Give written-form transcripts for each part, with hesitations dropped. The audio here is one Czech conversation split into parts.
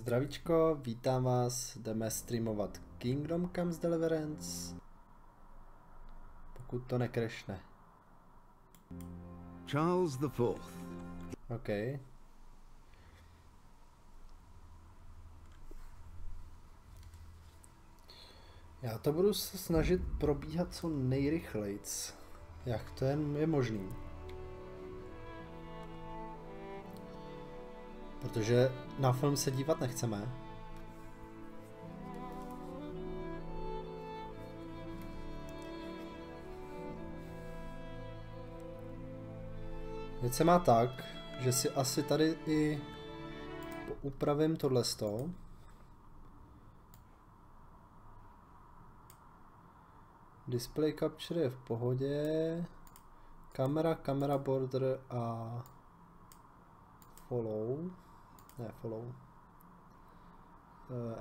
Zdravíčko, vítám vás, jdeme streamovat Kingdom Come z Deliverance. Pokud to nekrešne. Charles the Fourth. OK. Já to budu se snažit probíhat co nejrychlejc. Jak to je možný. Protože na film se dívat nechceme. Věc se má tak, že si asi tady i upravím tohleto. Display capture je v pohodě. Kamera border a follow. Ne, follow.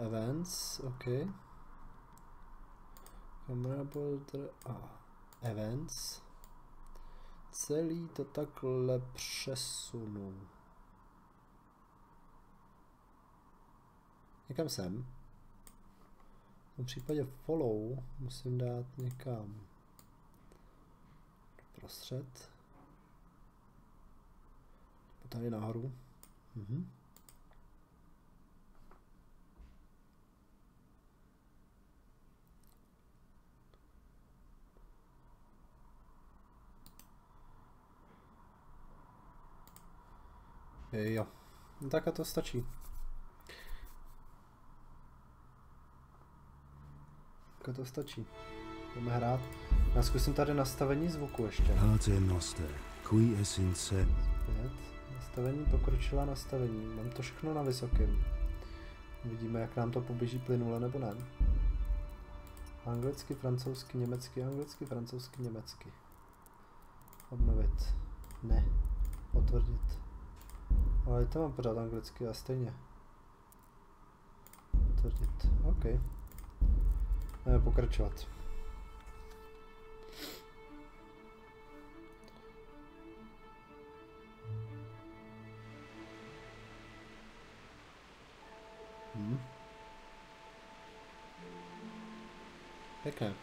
Events, OK. Camera border a events. Celý to takhle přesunu. Někam sem. V případě follow musím dát někam prostřed. Tady nahoru. Jo, no tak a to stačí. Tak to stačí. Jdeme hrát. Já zkusím tady nastavení zvuku ještě. Nastavení, pokročilá nastavení. Mám to všechno na vysokém. Uvidíme, jak nám to poběží plynule nebo ne. Anglicky, francouzsky, německy, anglicky, francouzsky, německy. Obnovit. Ne. Potvrdit. Ale to mám pořád anglicky a stejně. Potvrdit. OK. Jdeme pokračovat. Pěkné.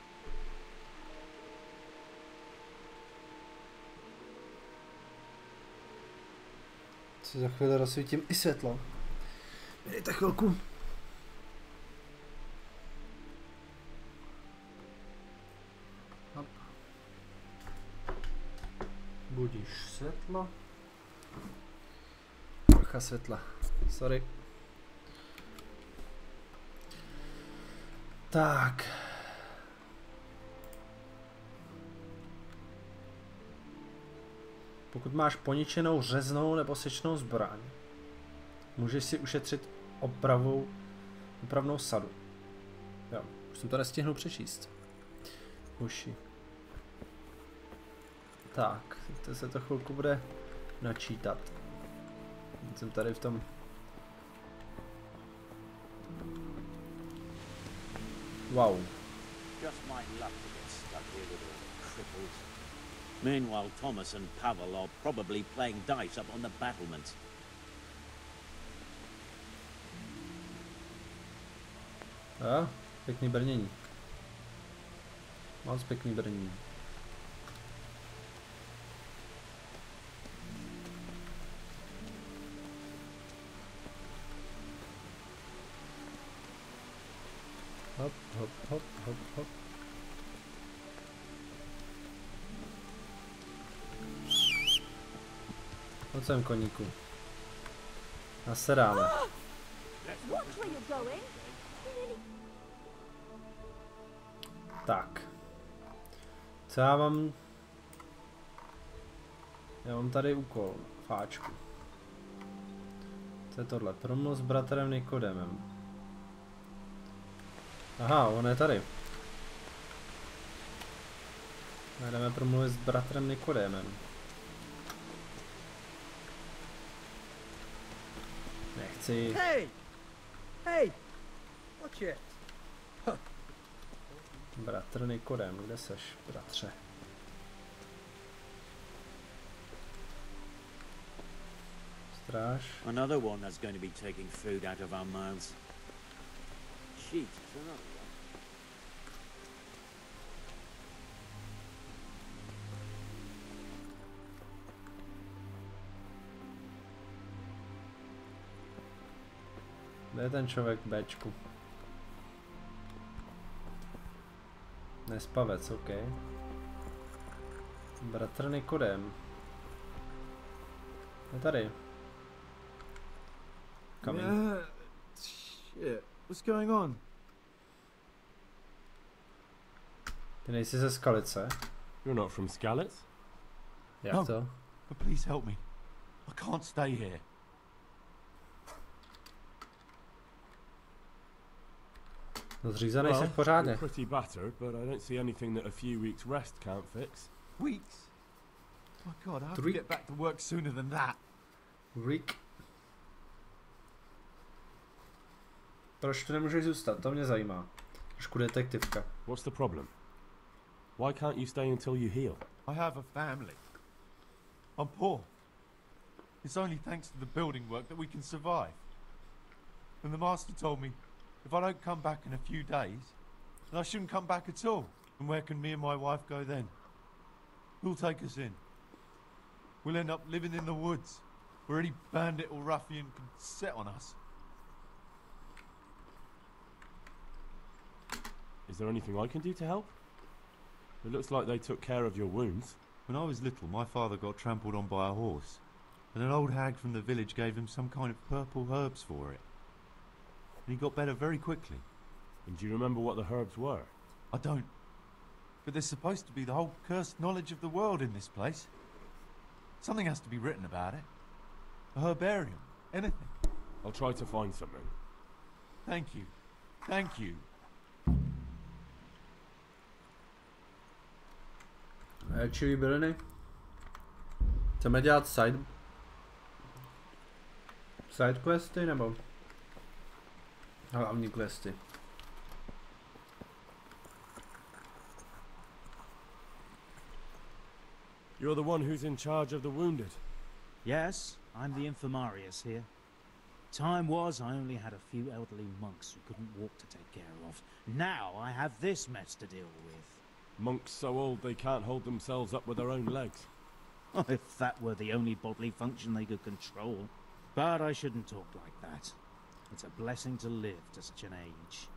Si za chvíli rozsvítím i světlo. Dejte chvilku. Budíš světlo. Trocha světla. Sorry. Tak. Pokud máš poničenou řeznou nebo sečnou zbraň, můžeš si ušetřit opravnou sadu. Jo, už jsem to nestihnul přečíst. Uši. Tak, to se to chvilku bude načítat. Jsem tady v tom. Wow. Meanwhile, Thomas and Pavel are probably playing dice up on the battlements. A, pěkný brnění. Moc pěkný brnění. Hop, hop, hop, hop, hop. Pojď sem, koníku. Nasedáme. Tak. Co já mám? Já mám tady úkol. Fáčku. Co je tohle? Promluv s bratrem Nikodemem. Aha, on je tady. Jdeme promluvit s bratrem Nikodemem. Nechci. Hey! Hey! Watch it! Bratr Nikodem, kde seš, bratře? Stráž. Another one that's going to be taking food out of our mouths. Sheet, it's another one. Kde je ten člověk v Bčku? Nespavec, OK. Bratr Nikodem. Je tady. Coming. Shit. What's going on? Ty nejsi ze Skalice? You're not from Skalitz? Jak No. to? But please help me. I can't stay here. No zřízenej jsi pořádně. You're pretty battered, but I don't see anything that a few weeks rest can't fix. Weeks? My God, I have to Three- get back to work sooner than that. Rick. Proč tu nemůžeš zůstat? To mě zajímá. Trošku detektivka. What's the problem? Why can't you stay until you heal? I have a family. I'm poor. It's only thanks to the building work that we can survive. And the master told me if I don't come back in a few days, then I shouldn't come back at all. And where can me and my wife go then? Who'll take us in? We'll end up living in the woods, where any bandit or ruffian can set on us. Is there anything I can do to help? It looks like they took care of your wounds. When I was little, my father got trampled on by a horse, and an old hag from the village gave him some kind of purple herbs for it. And he got better very quickly. And do you remember what the herbs were? I don't. But there's supposed to be the whole cursed knowledge of the world in this place. Something has to be written about it. A herbarium. Anything. I'll try to find something. Thank you. Thank you. Čili byliny. Chceme dělat side questy nebo hlavní questy? You're the one who's in charge of the wounded. Yes, I'm the infirmarius here. Time was I only had a few elderly monks who couldn't walk to take care of. Now I have this mess to deal with. Monks so old they can't hold themselves up with their own legs. If that were the only bodily function they could control. But I shouldn't talk like that. It's a blessing to live to such an age.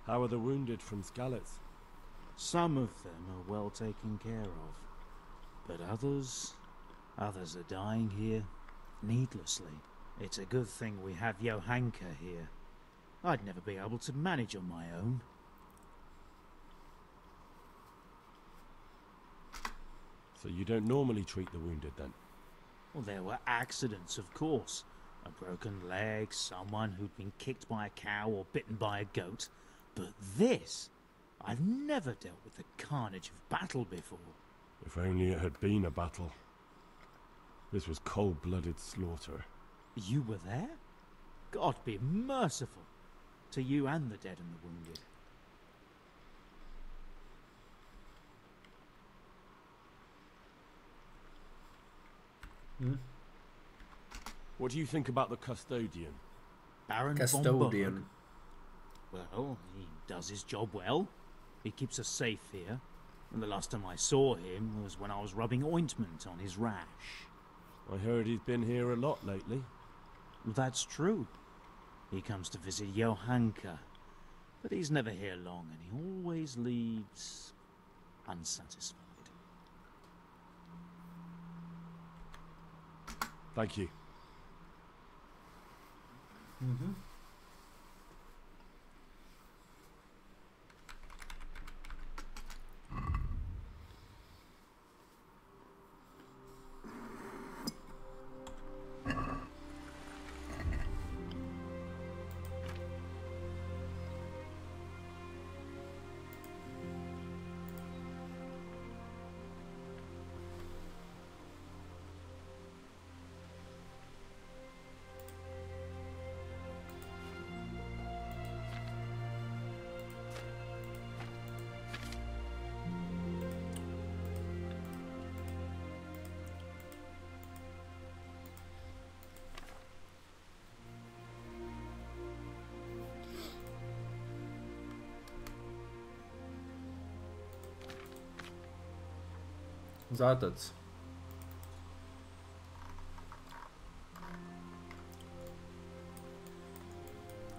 How are the wounded from Skalitz? Some of them are well taken care of. But others are dying here, needlessly. It's a good thing we have Johanka here. I'd never be able to manage on my own. So you don't normally treat the wounded then? Well, there were accidents, of course. A broken leg, someone who'd been kicked by a cow or bitten by a goat. But this, I've never dealt with the carnage of battle before. If only it had been a battle. This was cold-blooded slaughter. You were there? God be merciful to you and the dead and the wounded. What do you think about the custodian? Baron Custodian. Well, he does his job well. He keeps us safe here. And the last time I saw him was when I was rubbing ointment on his rash. I heard he's been here a lot lately. That's true. He comes to visit Johanka. But he's never here long, and he always leaves unsatisfied. Thank you. Zátec.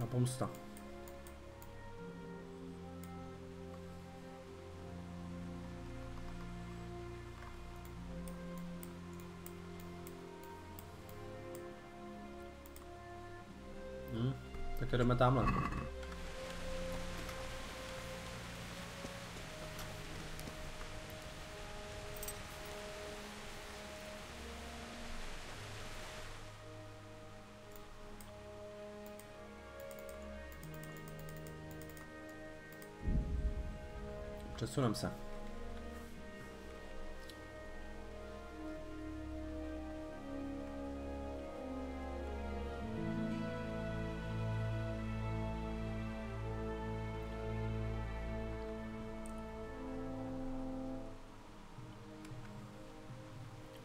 A pomsta. Tak jdeme tamhle. Přesunem se.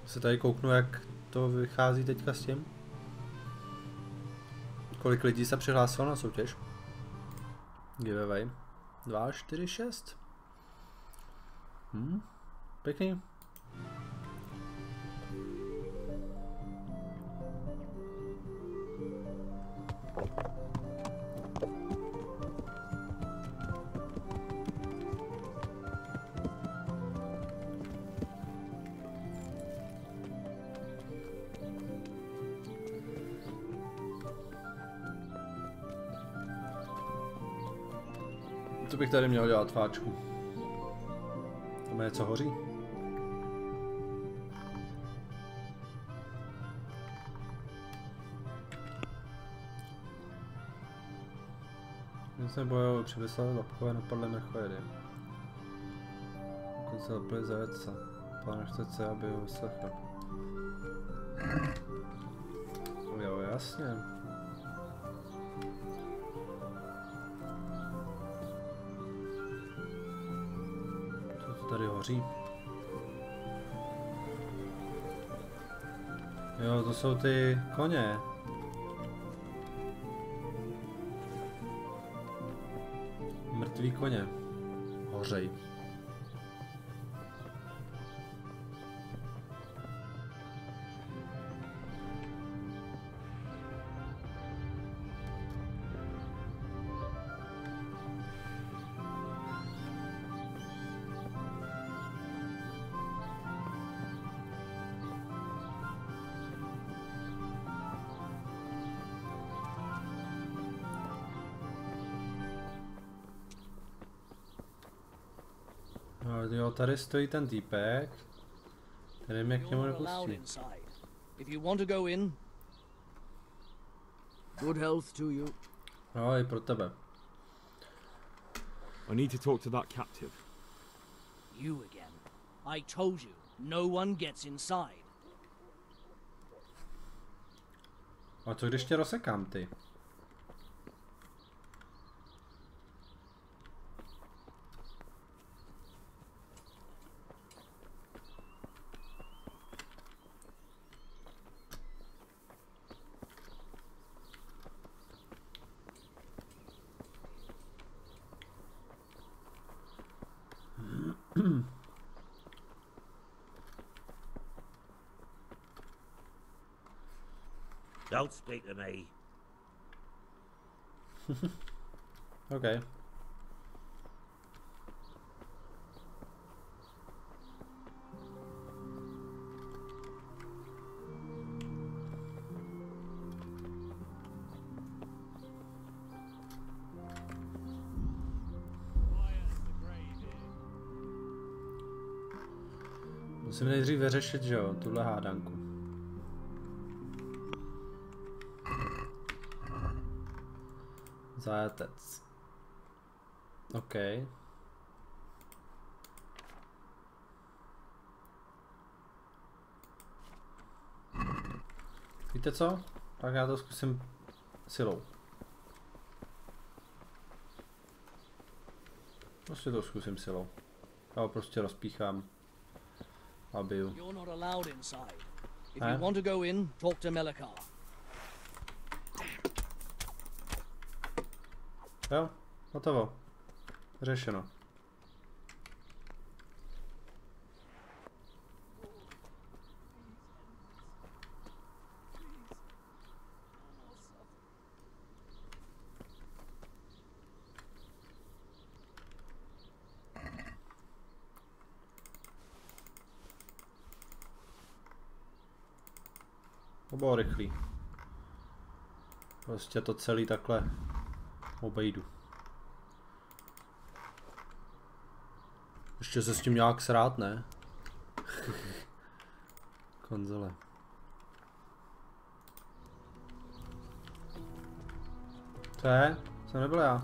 Se tady kouknu, jak to vychází teďka s tím. Kolik lidí se přihlásilo na soutěž? Giveaway. 2, 4, 6. Pěkný. Co bych tady měl dělat, fáčku? Tam něco hoří? Když se bojovali přivyslali lapkové, napadly mrchojedy. Dokonce zapili zajatce. Pán chce, aby ho vyslechl. Jo, jasně. Tady hoří. Jo, to jsou ty koně. Mrtví koně. Hořej. Jo, tady stojí ten týpek. Tady mě k němu nepustí. No, i pro tebe. I need to talk to that captive. You again. I told you, no one gets inside. A co když tě rozsekám, ty? Don't speak to me. Okay. Musím nejdřív vyřešit, že jo, tuhle hádanku. Zajatec. OK. Víte co? Tak já to zkusím silou. Prostě to zkusím silou. Já ho prostě rozpíchám. Abiju. You're not allowed inside. If you want to go in, talk to Melikar. Jo, hotovo. Řešeno. To bylo rychlý. Prostě to celý takhle obejdu. Ještě se s tím nějak srát, ne? Konzole. Co je? Jsem nebyl já.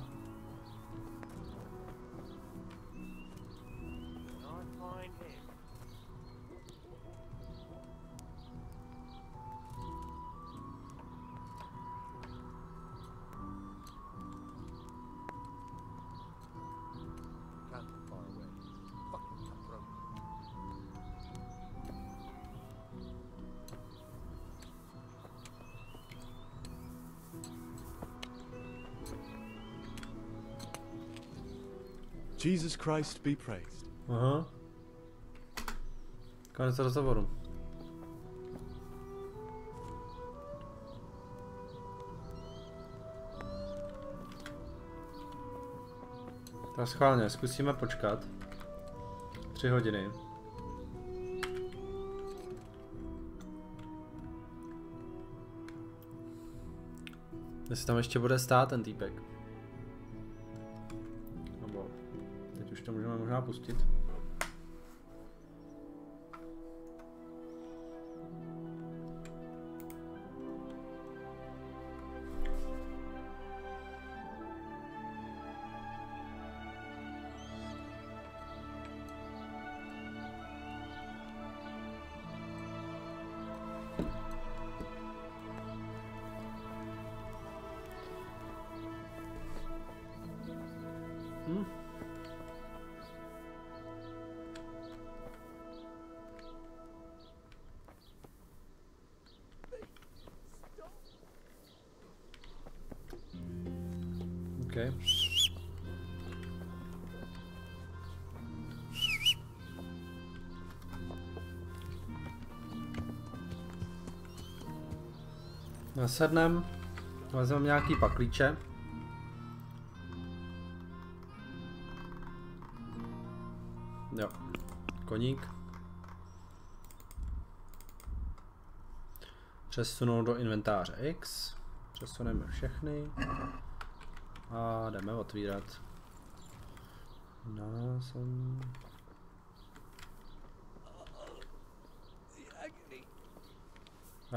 Jesus Christ be praised. Aha. Konec rozhovoru. Tak schválně, zkusíme počkat. 3 hodiny. Jestli tam ještě bude stát ten týpek. Nebo teď už to můžeme možná pustit. Okay. Nasednem, vezmeme nějaký paklíče. Jo, koník. Přesunout do inventáře X. Přesuneme všechny. A jdeme otvírat.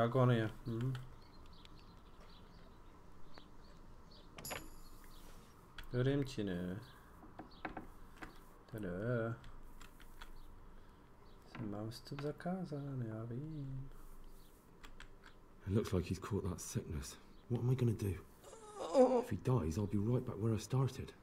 Agonie. Věřím či ne? Teda. Mám vstup zakázán, já vím. It looks like he's caught that sickness. What am I gonna do? If he dies, I'll be right back where I started.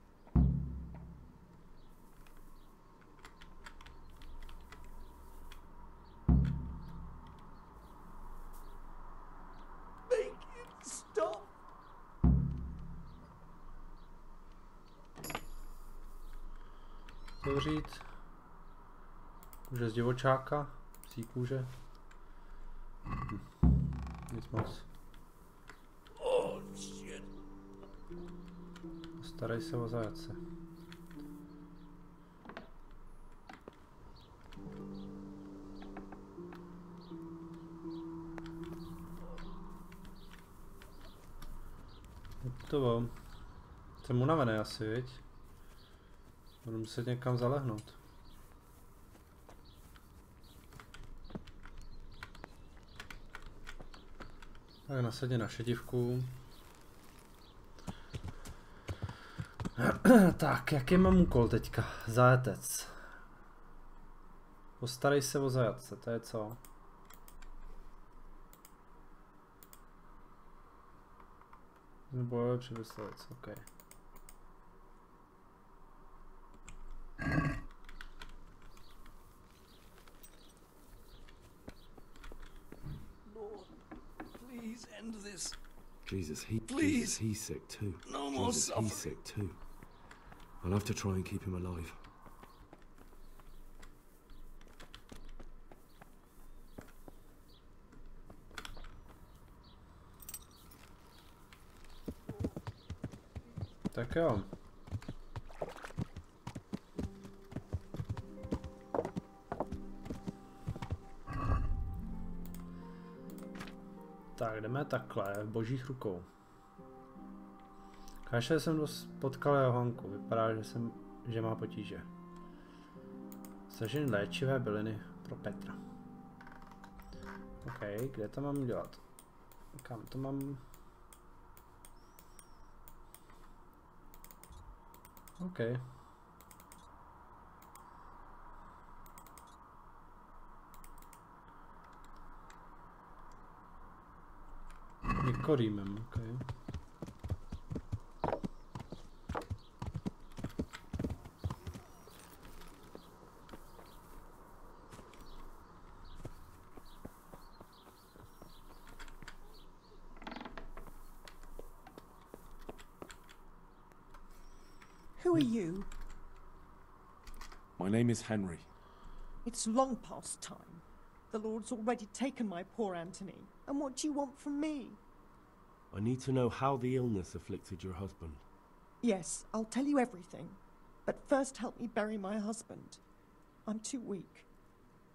Make it stop! Zavřít. Kůže z divočáka. Psí kůže. Nic moc. Starej se o zajatce. To jsem unavený asi, viď? Budu muset někam zalehnout. Tak nasadě na šedivku. Tak, jaký mám úkol teďka? Zajatec. Postarej se o zajatce, to je co? Bojové přemyslovec, ok. Lord, please end this. Jesus, Please. he's sick too. No more Jesus, suffering. he's sick too. I'll have to try and keep him alive. Tak jo. Tak, jdeme takhle, v božích rukou. Kašel jsem potkal Johanku, vypadá, že má potíže. Stažen léčivé byliny pro Petra. OK, kde to mám dělat? Kam to mám? OK. Nikodýmem, OK. Who are you? My name is Henry. It's long past time. The Lord's already taken my poor Anthony. And what do you want from me? I need to know how the illness afflicted your husband. Yes, I'll tell you everything. But first help me bury my husband. I'm too weak.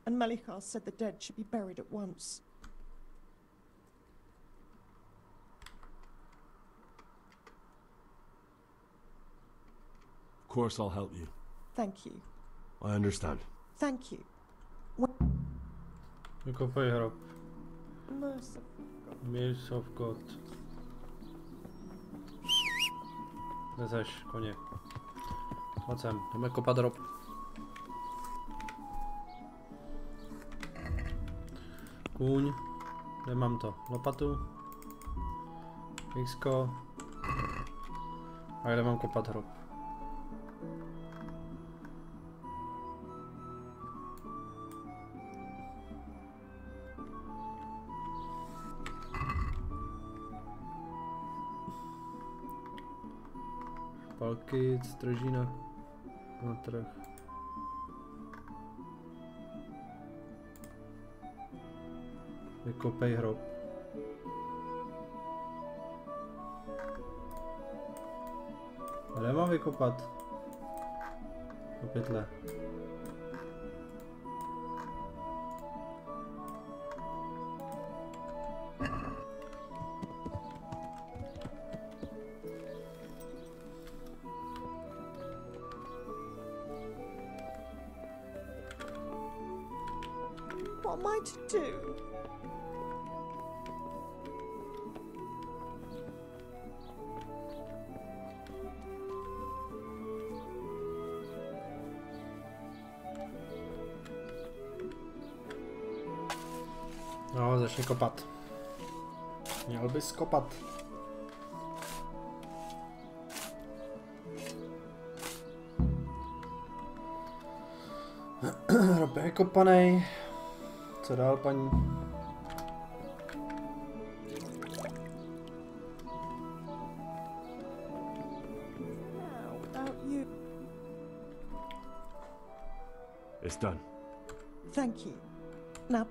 And Melichar said the dead should be buried at once. Of course I'll help you. Thank you. I understand. Thank you. Vykopej hrob. Merciful God. Mirrors of God. Lezeš, koně. Pojď sem, jdeme kopat hrob. Kůň. Kde mám to? Lopatu. Písko. A kde mám kopat hrob? Palky, strží na trh. Vykopej hrob. Kde mám vykopat? Do pytle. What am I to do? No, začni kopat. Měl bys kopat. Hrob je kopanej. Co dál, paní? Now, without you. It's done. Thank you. Now,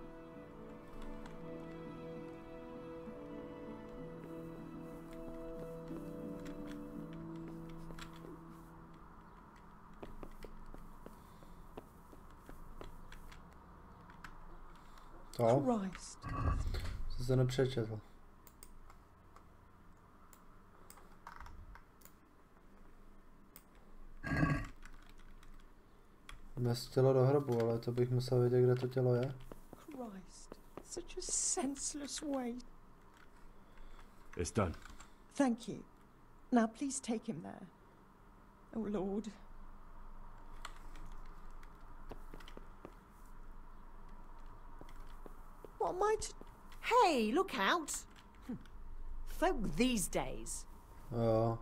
Co? Christ. Jsi se nepřečetl. Dnes tělo do hrobu, ale to bych musel vědět, kde to tělo je. Christ. Such a senseless waste. It's done. Thank you. Now please take him there. Oh Lord. What am I to... Hey, look out! Folk these days. Jo.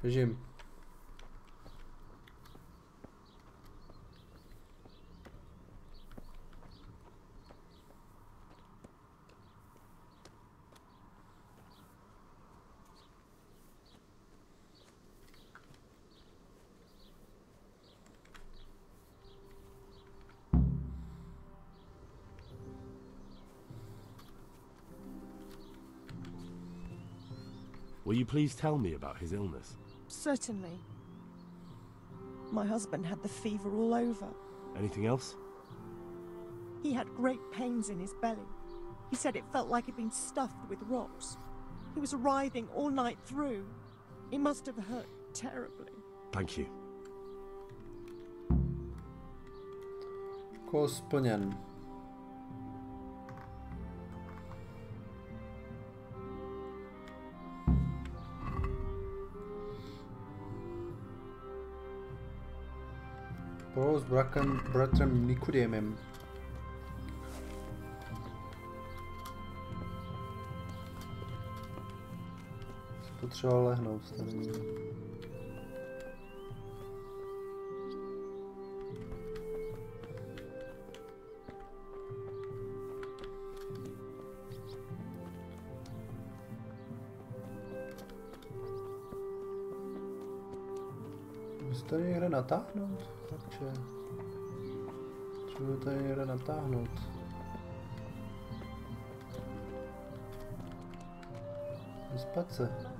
Běžím. Will you please tell me about his illness? Certainly. My husband had the fever all over. Anything else? He had great pains in his belly. He said it felt like it'd been stuffed with rocks. He was writhing all night through. It must have hurt terribly. Thank you. Úkol splněn. Spolu s bratrem Nikodémem. Potřeboval lehnout tady. Musím tady někde natáhnout? Takže... Potřebuji tady někde natáhnout. Vyspat se.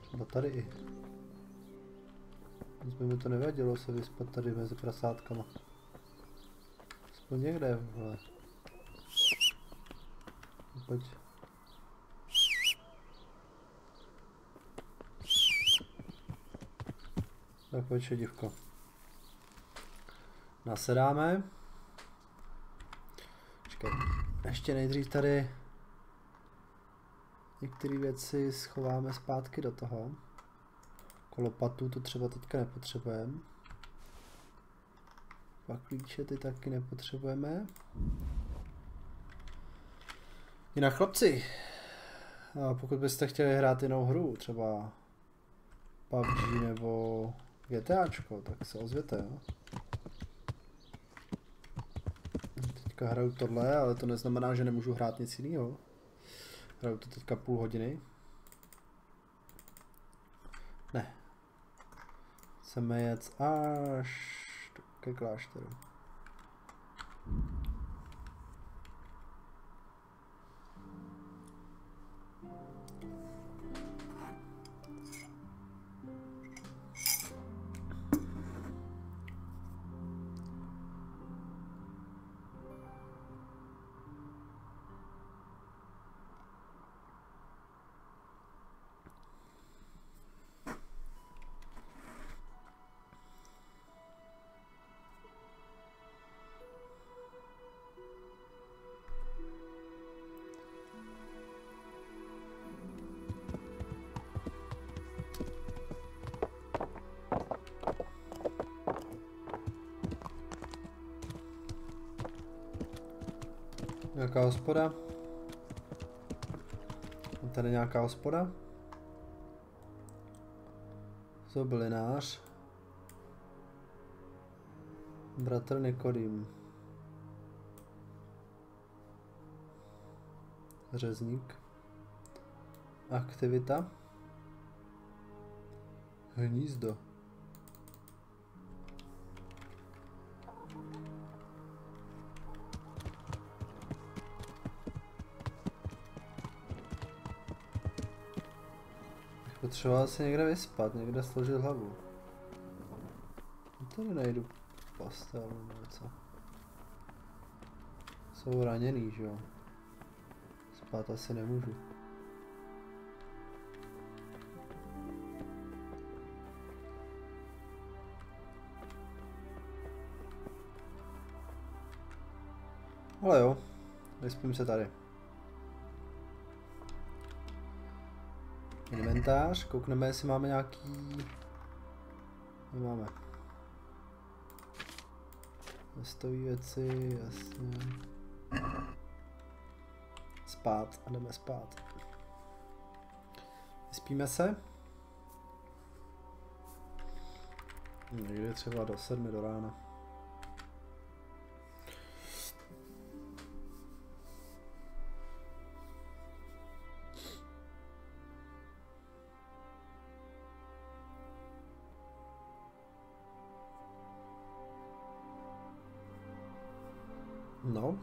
Třeba tady i. Nic by mi to nevadilo se vyspat tady mezi prasátkama. Aspoň někde, vole. Pojď. Tak pojď, divko. Nasedáme. Počkej, ještě nejdřív tady některé věci schováme zpátky do toho. Lopatu to třeba teďka nepotřebujeme. Pak klíče ty taky nepotřebujeme. Jinak chlapci, pokud byste chtěli hrát jinou hru, třeba PUBG nebo GTAčko, tak se ozvěte, jo. Teďka hraju tohle, ale to neznamená, že nemůžu hrát nic jiného. Hraju to teďka půl hodiny. Ne. Chceme jet až ke klášteru. Nějaká hospoda? Je tady nějaká hospoda? Zobylinář. Bratr Nikodým. Řezník. Aktivita. Hnízdo. Potřeboval se někde vyspat, někde složit hlavu. Tady najdu postel nebo co. Jsou raněný, že jo? Spát asi nemůžu. Ale jo, vyspím se tady. Inventář, koukneme, jestli máme nějaký... Nemáme. Vestové věci, jasně. Spát a jdeme spát. Vyspíme se. Někdy třeba do 7 do rána. No,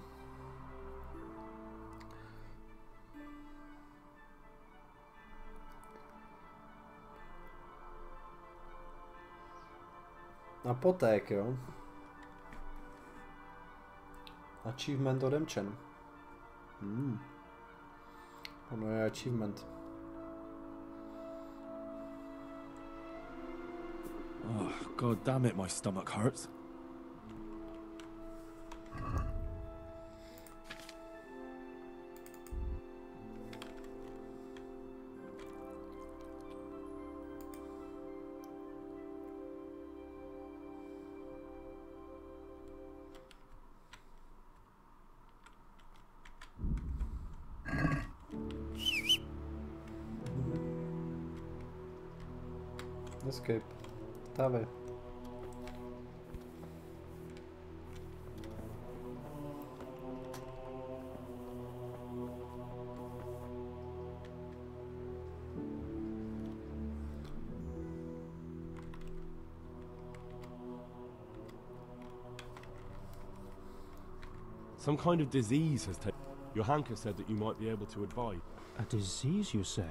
Apoték, jo. Achievement odemčen. Ono je achievement. Oh, god damn it, my stomach hurts. Escape. Dawaj. Some kind of disease has taken... Johanka said that you might be able to advise. A disease, you say?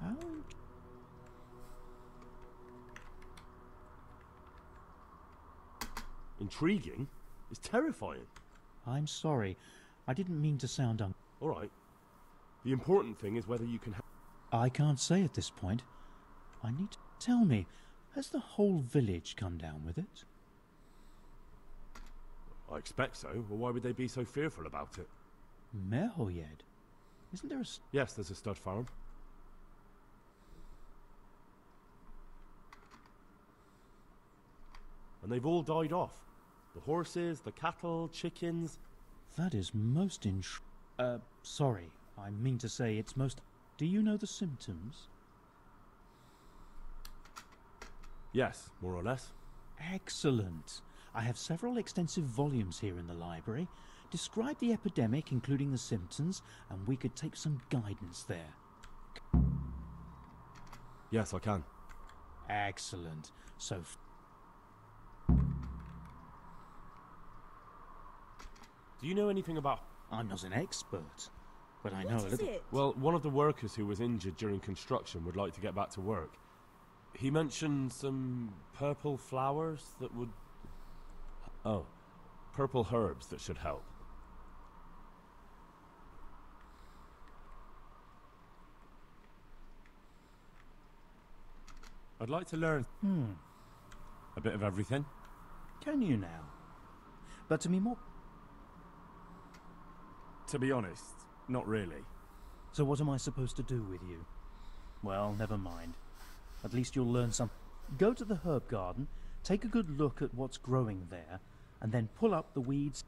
How? Intriguing? It's terrifying. I'm sorry. I didn't mean to sound All right. The important thing is whether you can... I can't say at this point. I need to... Tell me, has the whole village come down with it? I expect so. Well, why would they be so fearful about it? Merhoyed? Isn't there a... Yes, there's a stud farm. And they've all died off. The horses, the cattle, chickens... That is most sorry. I mean to say it's most... Do you know the symptoms? Yes, more or less. Excellent. I have several extensive volumes here in the library. Describe the epidemic, including the symptoms, and we could take some guidance there. Yes, I can. Excellent. So... Do you know anything about... I'm not an expert, but I know What a is little... it? Well, one of the workers who was injured during construction would like to get back to work. He mentioned some purple flowers that would... Oh, purple herbs that should help. I'd like to learn a bit of everything. Can you now? But to be more... To be honest, not really. So what am I supposed to do with you? Well, never mind. At least you'll learn some... Go to the herb garden, take a good look at what's growing there, and then pull up the weeds.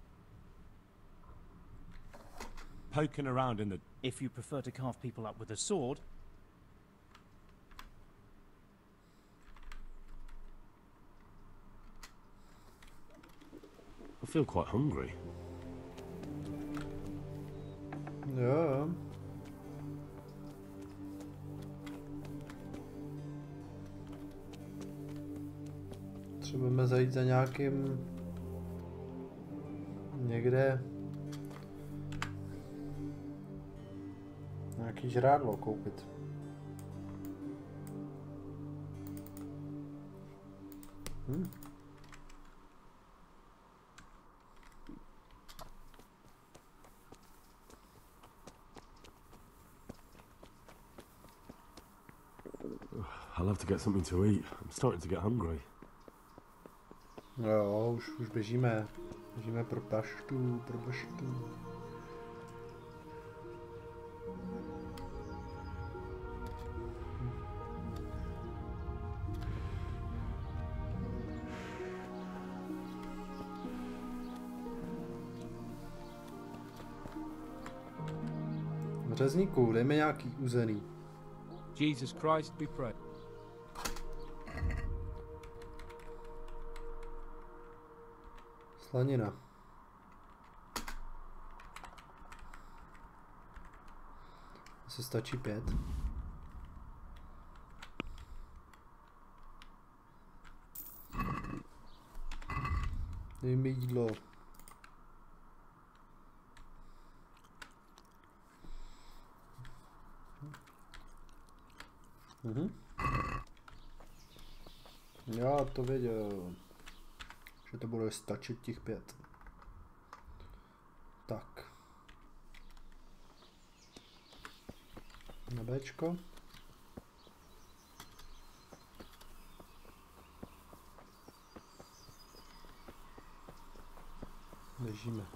Poking around in the... If you prefer to carve people up with a sword... I feel quite hungry. Jo. Potřebujeme zajít za nějakým... někde... nějaký žrádlo koupit. I'll have to get something to eat. I'm starting to get hungry. Jo, už běžíme. Běžíme pro paštu, pro paštu. Řezníku, dejme nějaký uzený. Jesus Christ be praised. Slanina. Asi stačí 5. Dej mi jídlo. Já to věděl. Že to bude stačit těch 5. Tak. Na Bčko. Ležíme.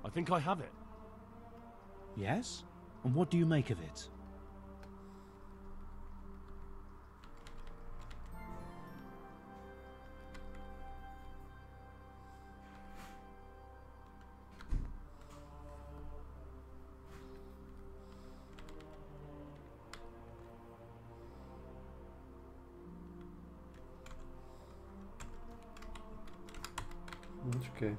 I think I have it. Yes? And what do you make of it? Počkej.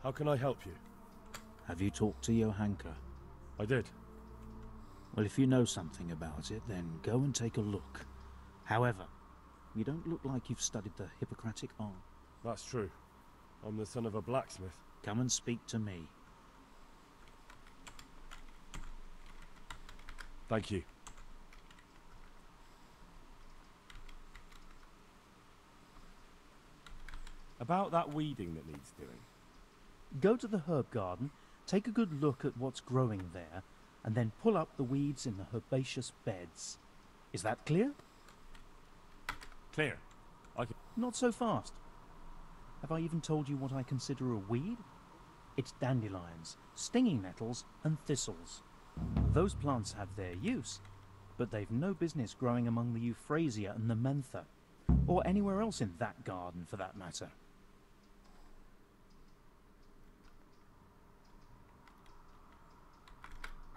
How can I help you? Have you talked to Johanka? I did. Well, if you know something about it, then go and take a look. However, you don't look like you've studied the Hippocratic art. That's true. I'm the son of a blacksmith. Come and speak to me. Thank you. About that weeding that needs doing. Go to the herb garden, take a good look at what's growing there, and then pull up the weeds in the herbaceous beds. Is that clear? Clear. I can... Not so fast. Have I even told you what I consider a weed? It's dandelions, stinging nettles, and thistles. Those plants have their use, but they've no business growing among the euphrasia and the mentha, or anywhere else in that garden for that matter.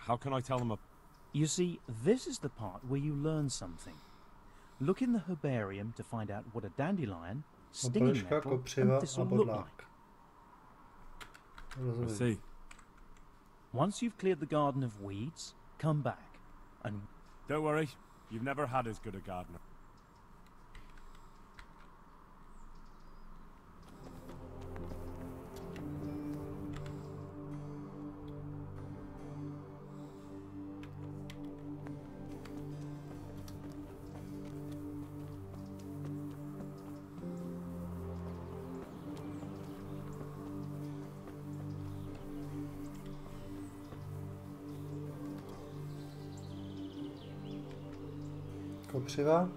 How can I tell them You see, this is the part where you learn something. Look in the herbarium to find out what a dandelion, stinging nettle, and thistle look like. I see. Once you've cleared the garden of weeds, come back and... Don't worry, you've never had as good a gardener. Kopřiva.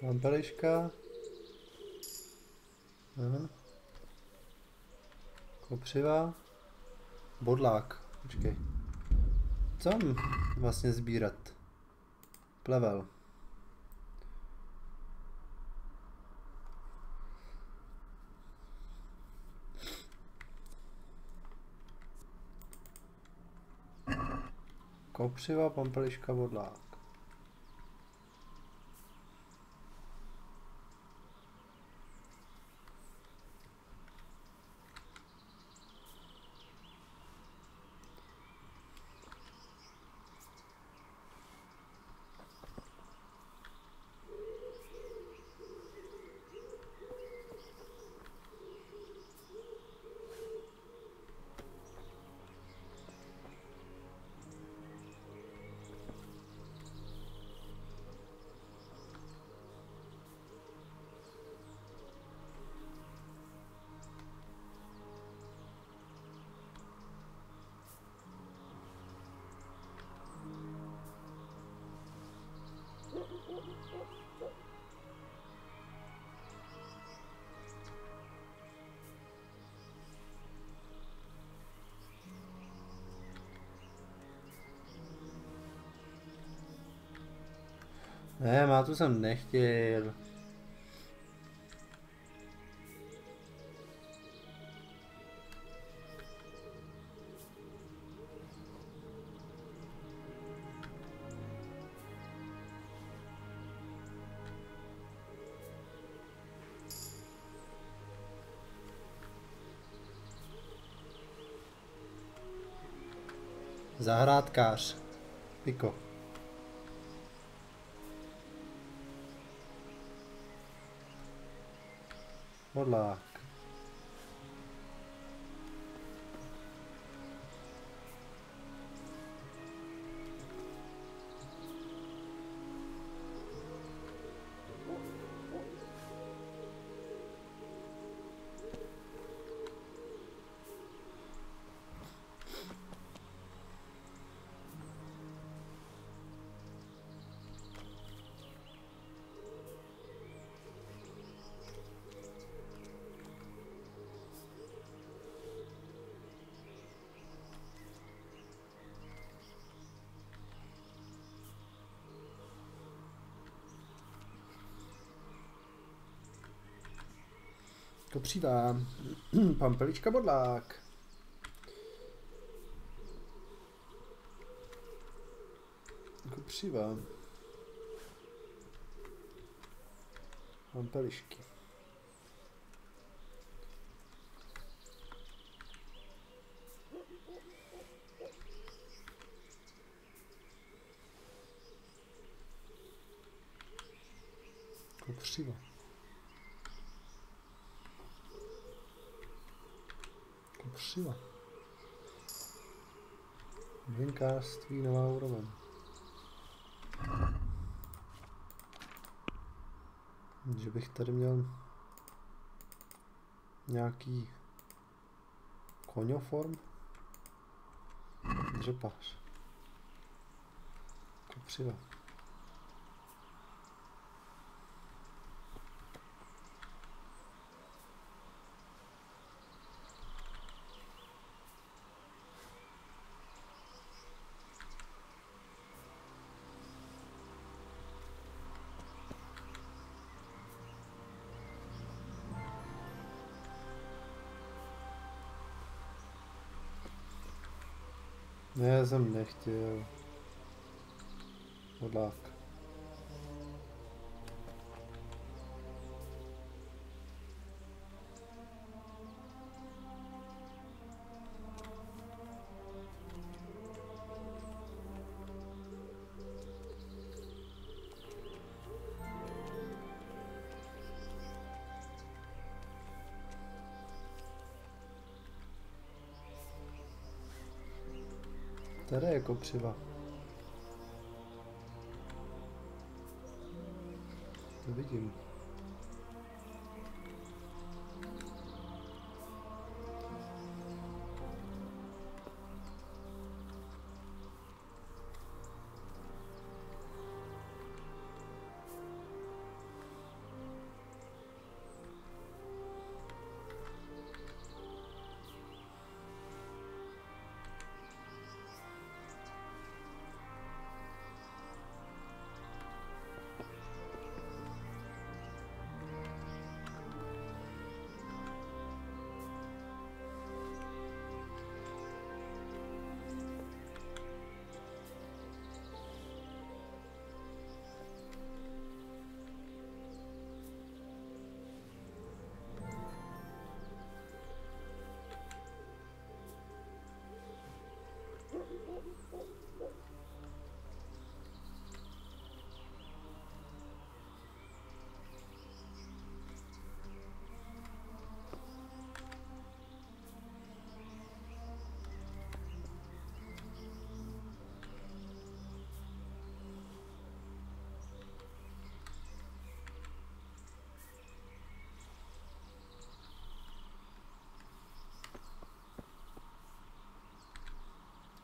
Lampeliška. Aha. Kopřiva. Bodlák. Počkej. Co mám vlastně sbírat? Plevel. Kopřiva, pampeliška, bodlák. Ne, má tu jsem nechtěl. Zahrádkář. Piko. Bodlák. To přidá. Pampelička bodlák. Kopřiva. Pampelišky. Kopřiva. Kopřiva. Bylinkářství nová úroveň. Že bych tady měl nějaký koňoform? Dřepář. Kopřiva. Ne, já jsem nechtěl. Bodlák. Tady je kopřiva. To vidím.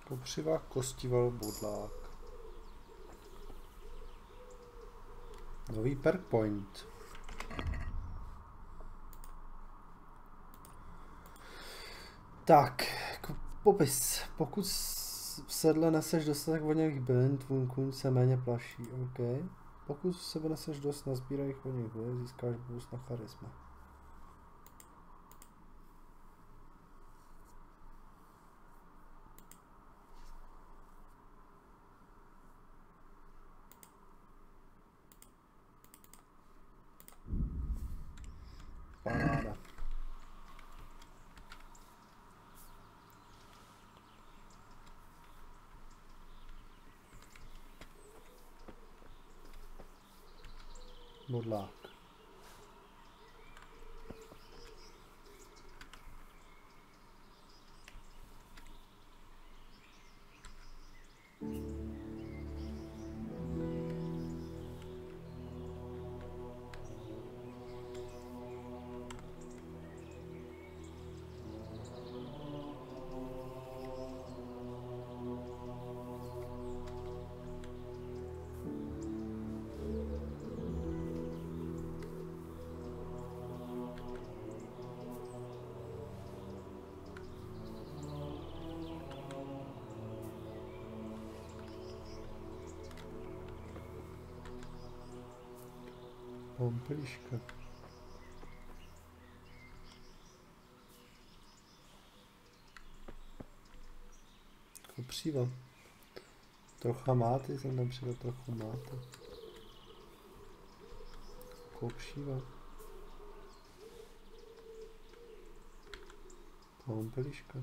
Kopřiva, kostival, bodlák. Nový perk point. Tak, popis. Pokud v sedle neseš dostatek voněvých bylin, tvůj kůň se méně plaší. OK. Pokud se vyneseš dost nazbíraných voněch boje, získáš boost na charisma. Paráda. Modlák. Pompeliška. Kopříva. Trocha máty jsem tam přidal, trochu máty. Kopříva. Pompeliška.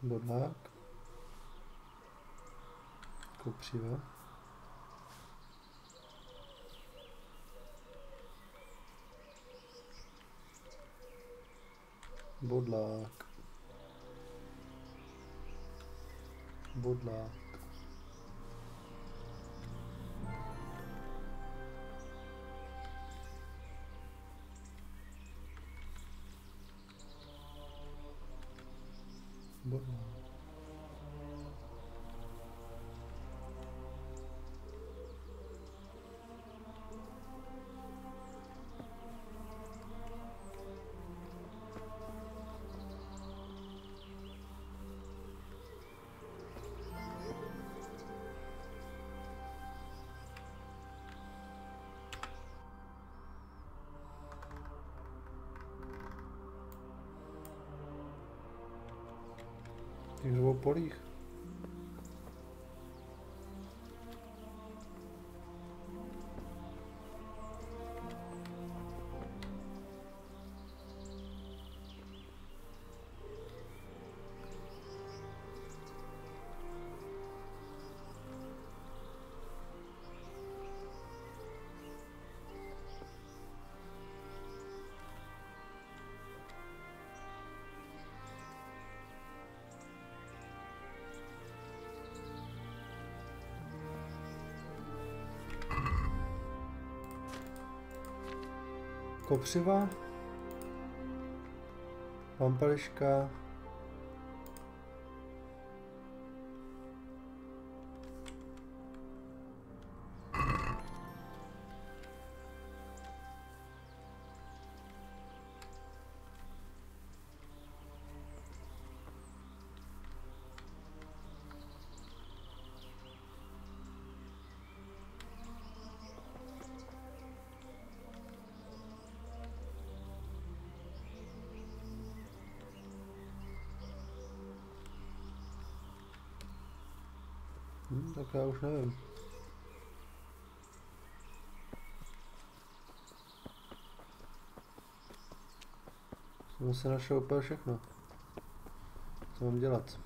Bodlák. Kopřiva. Bodlák. Bodlák. Bodlák. Těch dvou polích. Kopřiva, pampeliška, tak já už nevím. Jsem si našel úplně všechno. Co mám dělat?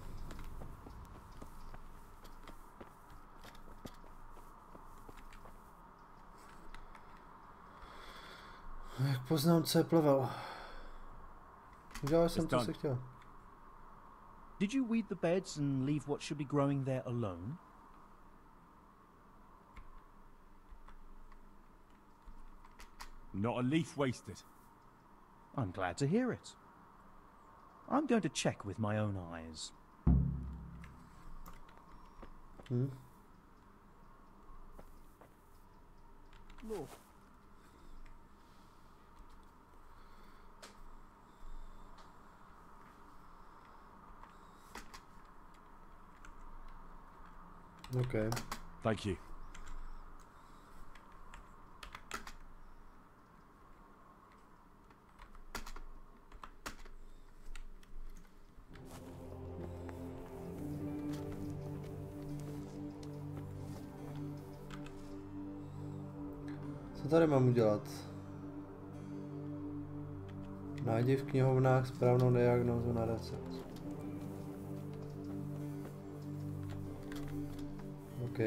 Jak poznám, co je plevel? Udělal jsem, co jsi chtěl. Did you weed the beds and leave what should be growing there alone? Not a leaf wasted. I'm glad to hear it. I'm going to check with my own eyes. No. Okay. Thank you. Co tady mám udělat? Najdi v knihovnách správnou diagnózu na recept. OK.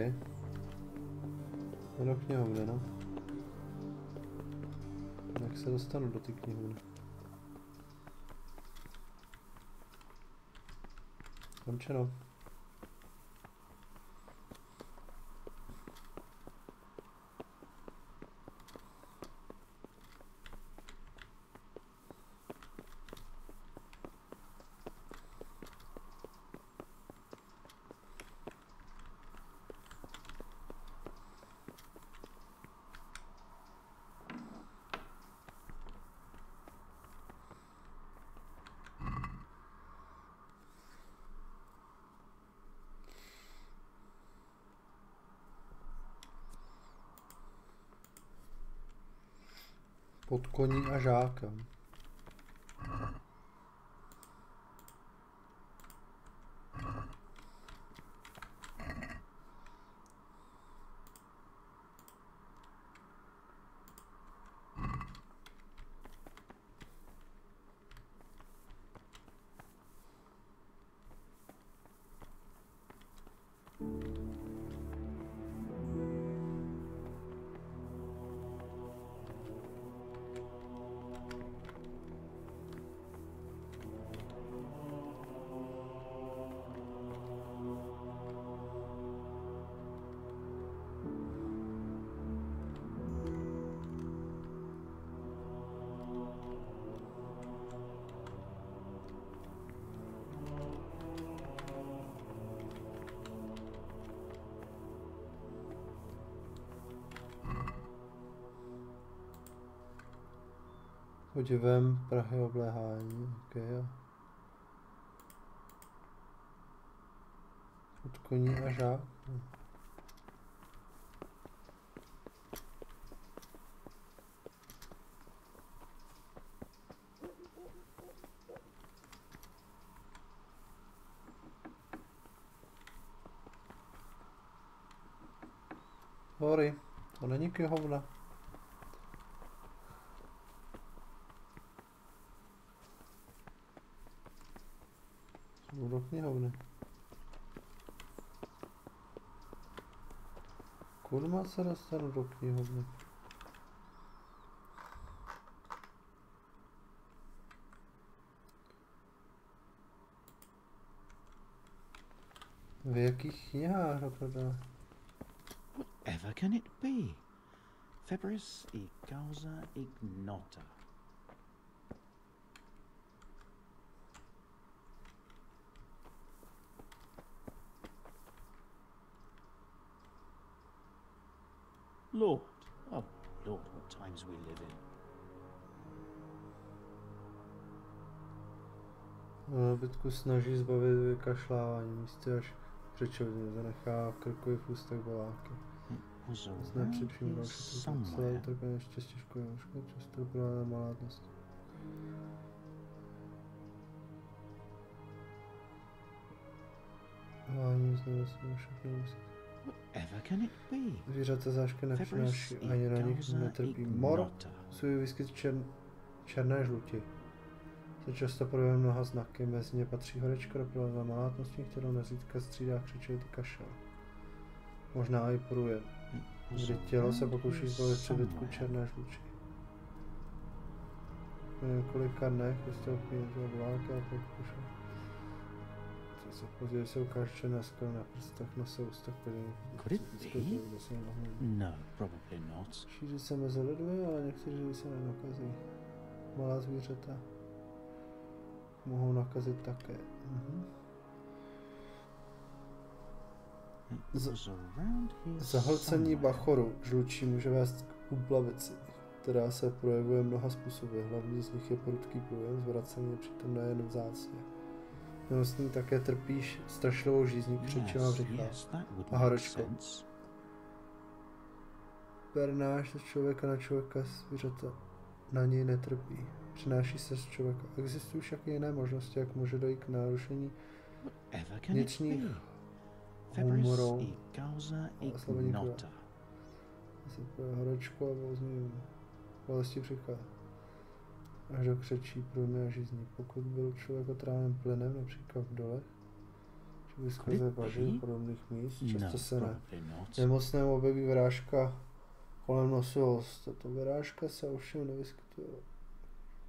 Jdu do knihovny, no. Jak se dostanu do té knihovny? Končeno. Pod koní a žákem. Podívem Prahy obléhání, okay. Pod koní a žák. Sorry, to není knihovna. Jdu do knihovny. Kurma se dostanu do knihovny. V jakých knihách to prodá? Whatever can it be? Febris e causa ignota. Lord, oh Lord, what times we live in. Nábytku snaží zbavit vykašlávání, místy až křečovně, zanechá v krkových ústech boláky. Zne předtím další celé utrpení štěstí školy, často prováděná malátnost. Hlavní znevěstnou všechny musí. Zvířata zášky nepřináší, ani na nich netrpí mor, svůj výskyt černé žluti. Se často projevuje mnoha znaky, mezi ně patří horečka, doprovázená malátností, kterou nezřídka střídá křečovitý kašel. Možná i průjem, kdy tělo se pokouší zbavit přebytku černé žluči. několika dnech vystoupí z vláky a pokušel. Co se později se ukáže černáska na prstech, nose, ústech, Could it be? No, probably not. Šíří se mezi lidmi, ale někteří se nenakazí. Malá zvířata mohou nakazit také. Zahlcení bachoru žlučí může vést k úplavici, která se projevuje mnoha způsoby. Hlavní z nich je prudký průjem, zvracení je přitom nejen vzácně. Nemocný také trpíš strašlivou žízní křečila břicha a horečkou. Pernáš z člověka na člověka, zvířata na něj netrpí. Přináší se z člověka. Existují však i jiné možnosti, jak může dojít k narušení vnitřních humorou a slovení krve. Horečku a bolesti břicha. Až do křečí, průjmy a žízní. Pokud byl člověk otráven plynem, například v dolech, či by skrze bažin podobných míst, často se nemocnému objeví vyrážka kolem nosu. Tato vyrážka se ovšem nevyskytuje.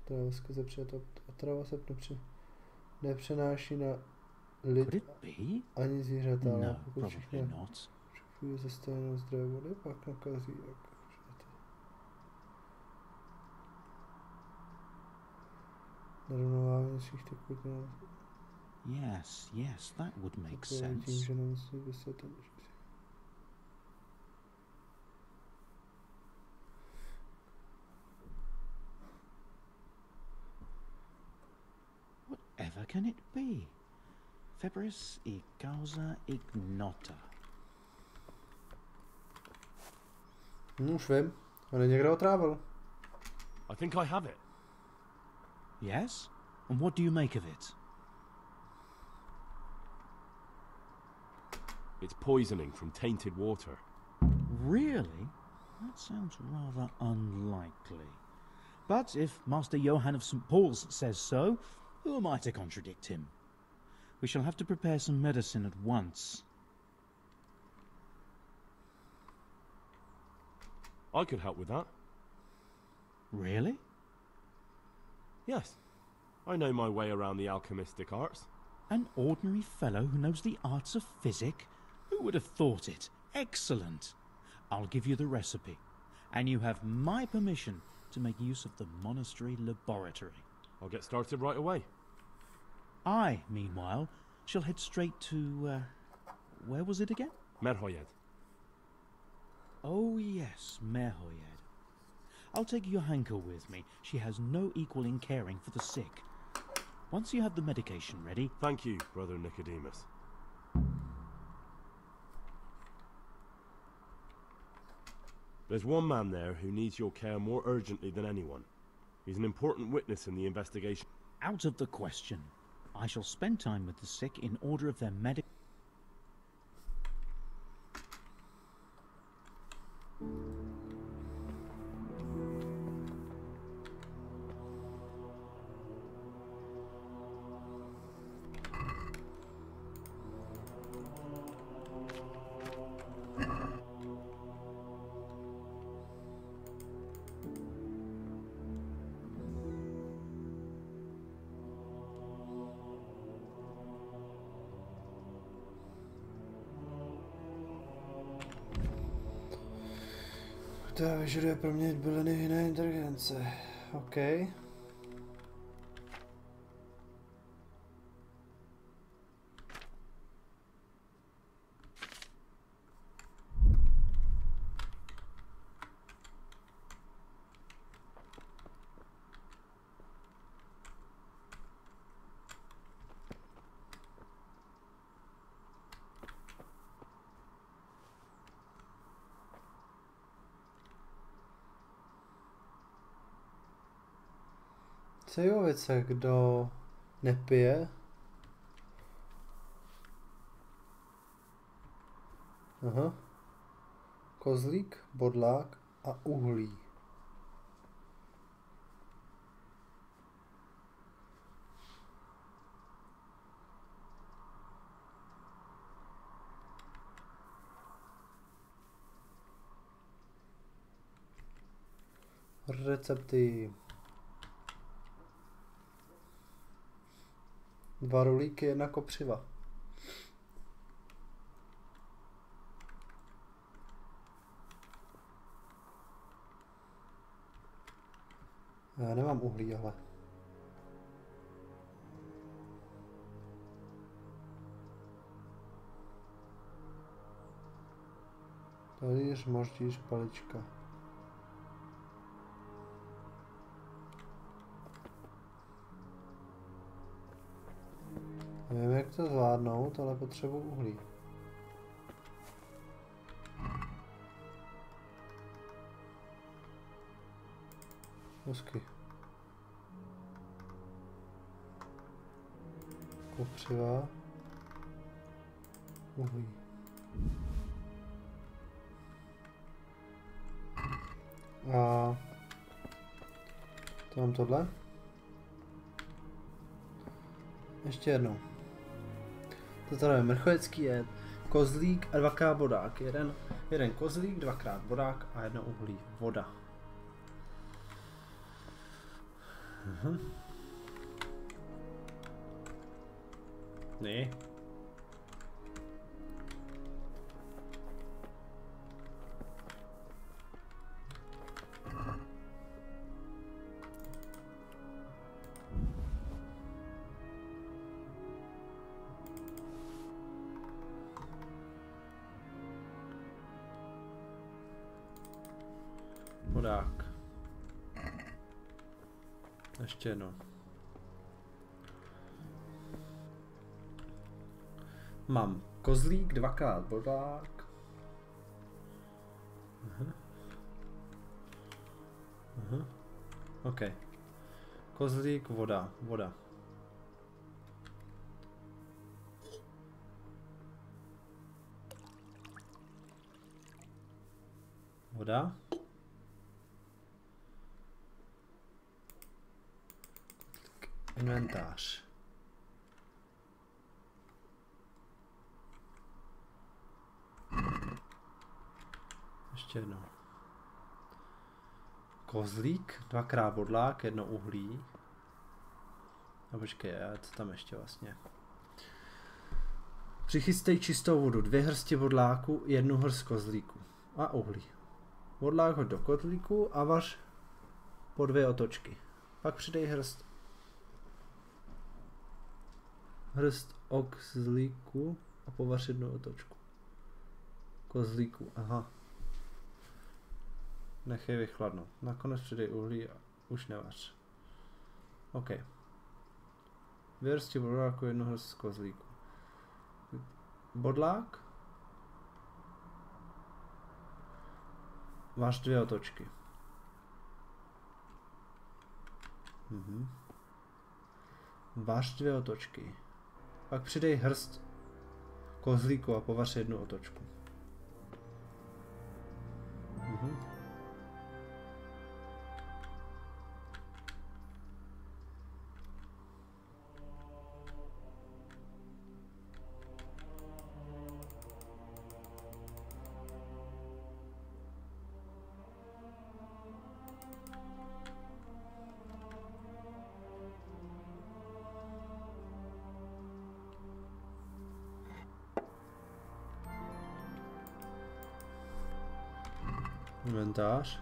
Otrava skrze přijatou otrava se nepřenáší na lid ani zvířata, ale pokud všichni přichují ze stejného zdroje vody, pak nakazí jak nerovnováhu vnitřních tekutin. Yes, that would make sense. Tím, že nemusí vysvětlit. Whatever can it be? Febris e causa ignota. Už vím. On je někde otrávil. I think I have it. Yes? And what do you make of it? It's poisoning from tainted water. Really? That sounds rather unlikely. But if Master Johann of St. Paul's says so, who am I to contradict him? We shall have to prepare some medicine at once. I could help with that. Really? Yes. I know my way around the alchemistic arts. An ordinary fellow who knows the arts of physic? Who would have thought it? Excellent. I'll give you the recipe, and you have my permission to make use of the monastery laboratory. I'll get started right away. I, meanwhile, shall head straight to, where was it again? Merhoyed. Oh yes, Merhoyed. I'll take Johanka with me. She has no equal in caring for the sick. Once you have the medication ready... Thank you, Brother Nicodemus. There's one man there who needs your care more urgently than anyone. He's an important witness in the investigation. Out of the question. I shall spend time with the sick in order of their medical... To vyžaduje proměnit byliny jiné inteligence. OK. Cejovice, kdo nepije. Aha. Kozlík, bodlák a uhlí. Recepty. 2 rulíky, 1 kopřiva. Já nemám uhlí, ale. Talíř, moždíř, palička. Nevím, jak to zvládnout, ale potřebuji uhlí. Hezky. Kopřiva. Uhlí. A to mám tohle. Ještě jednou. To tady je mrchovecký jed, kozlík a 2x vodák. Jeden kozlík, 2x vodák a 1 uhlí. Voda. Ne. Vodák. Ještě jednou. Mám kozlík, 2x vodák. OK. Kozlík, voda. Voda. Inventář. Ještě jednou. Kozlík, 2x vodlák, 1 uhlí. A počkej, co tam ještě vlastně? Přichystej čistou vodu, 2 hrsti vodláku, 1 hrst kozlíku. A uhlí. Vodlák hoď do kozlíku a vař po 2 otočky. Pak přidej hrst kozlíku a povař 1 otočku. Kozlíku, aha. Nechej vychladnout. Nakonec přidej uhlí a už nevař. OK. 2 hrsti vodláku, 1 hrst kozlíku. Bodlák. Vař 2 otočky. Vař 2 otočky. Pak přidej hrst kozlíku a povař 1 otočku. Inventář.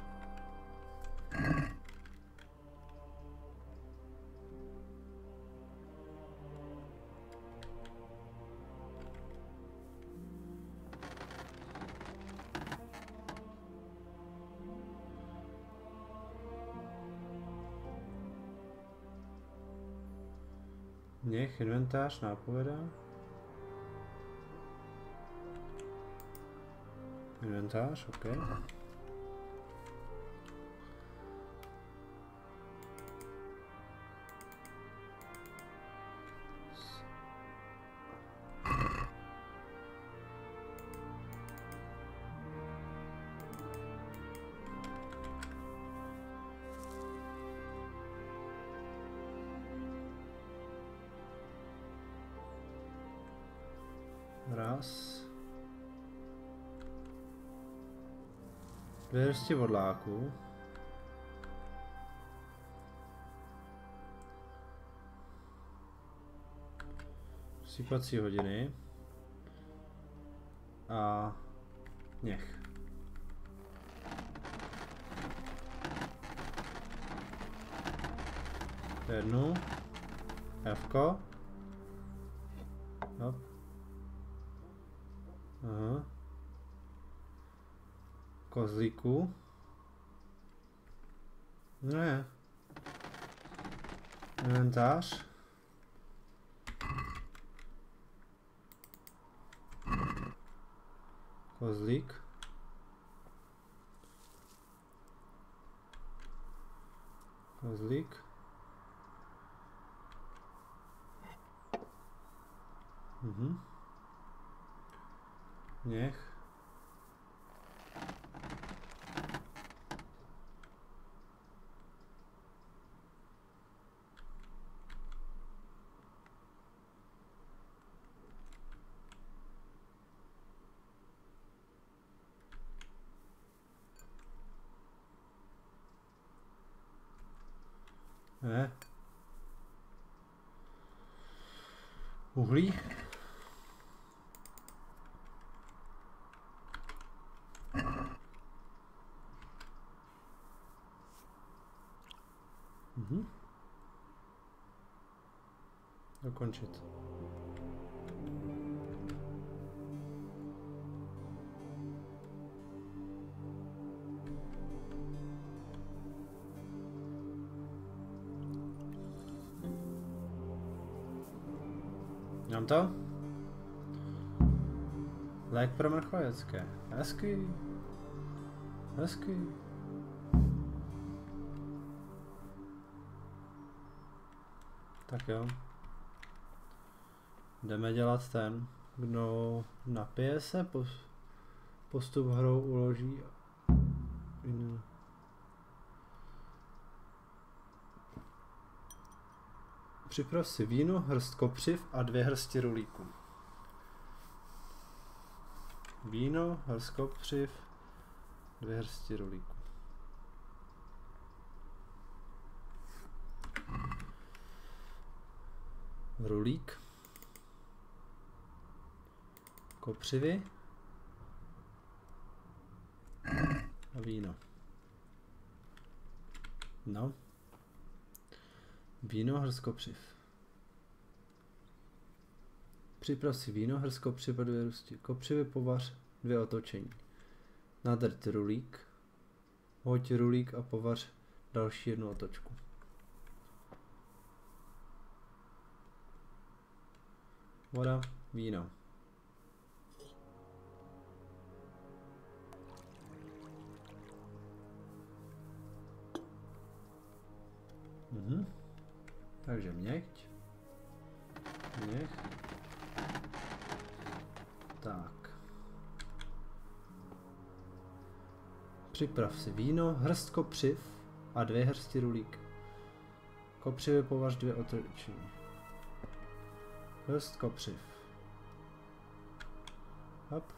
Nech inventář nápověda. Inventář, OK. Raz. 2 hrsti vodláků. Sypací hodiny. A měch. Jednu. Fko. Hop. Aha. Kozlíku. Ne. Inventář. Kozlík. Kozlík. Měch. Ne. Uhlí. Dokončit. Mám to? Lék pro mrchojecké. Hezky. Hezky. Tak jo. Jdeme dělat ten, kdo napije se, postup hrou uloží. Připrav si víno, hrst kopřiv a 2 hrsti rulíku. Víno, hrst kopřiv, 2 hrsti rulíku. Rulík. Kopřivy. A víno. No. Víno, hrst kopřiv. Připrav si víno, hrst kopřiv a 2 hrsti. Kopřivy povař 2 otočení. Nadrť rulík. Hoď rulík a povař další 1 otočku. Voda, víno. Takže měď. Měch. Tak. Připrav si víno, hrst kopřiv a 2 hrsti rulík. Kopřivy povař 2 otočení. Hrst kopřiv. Hop.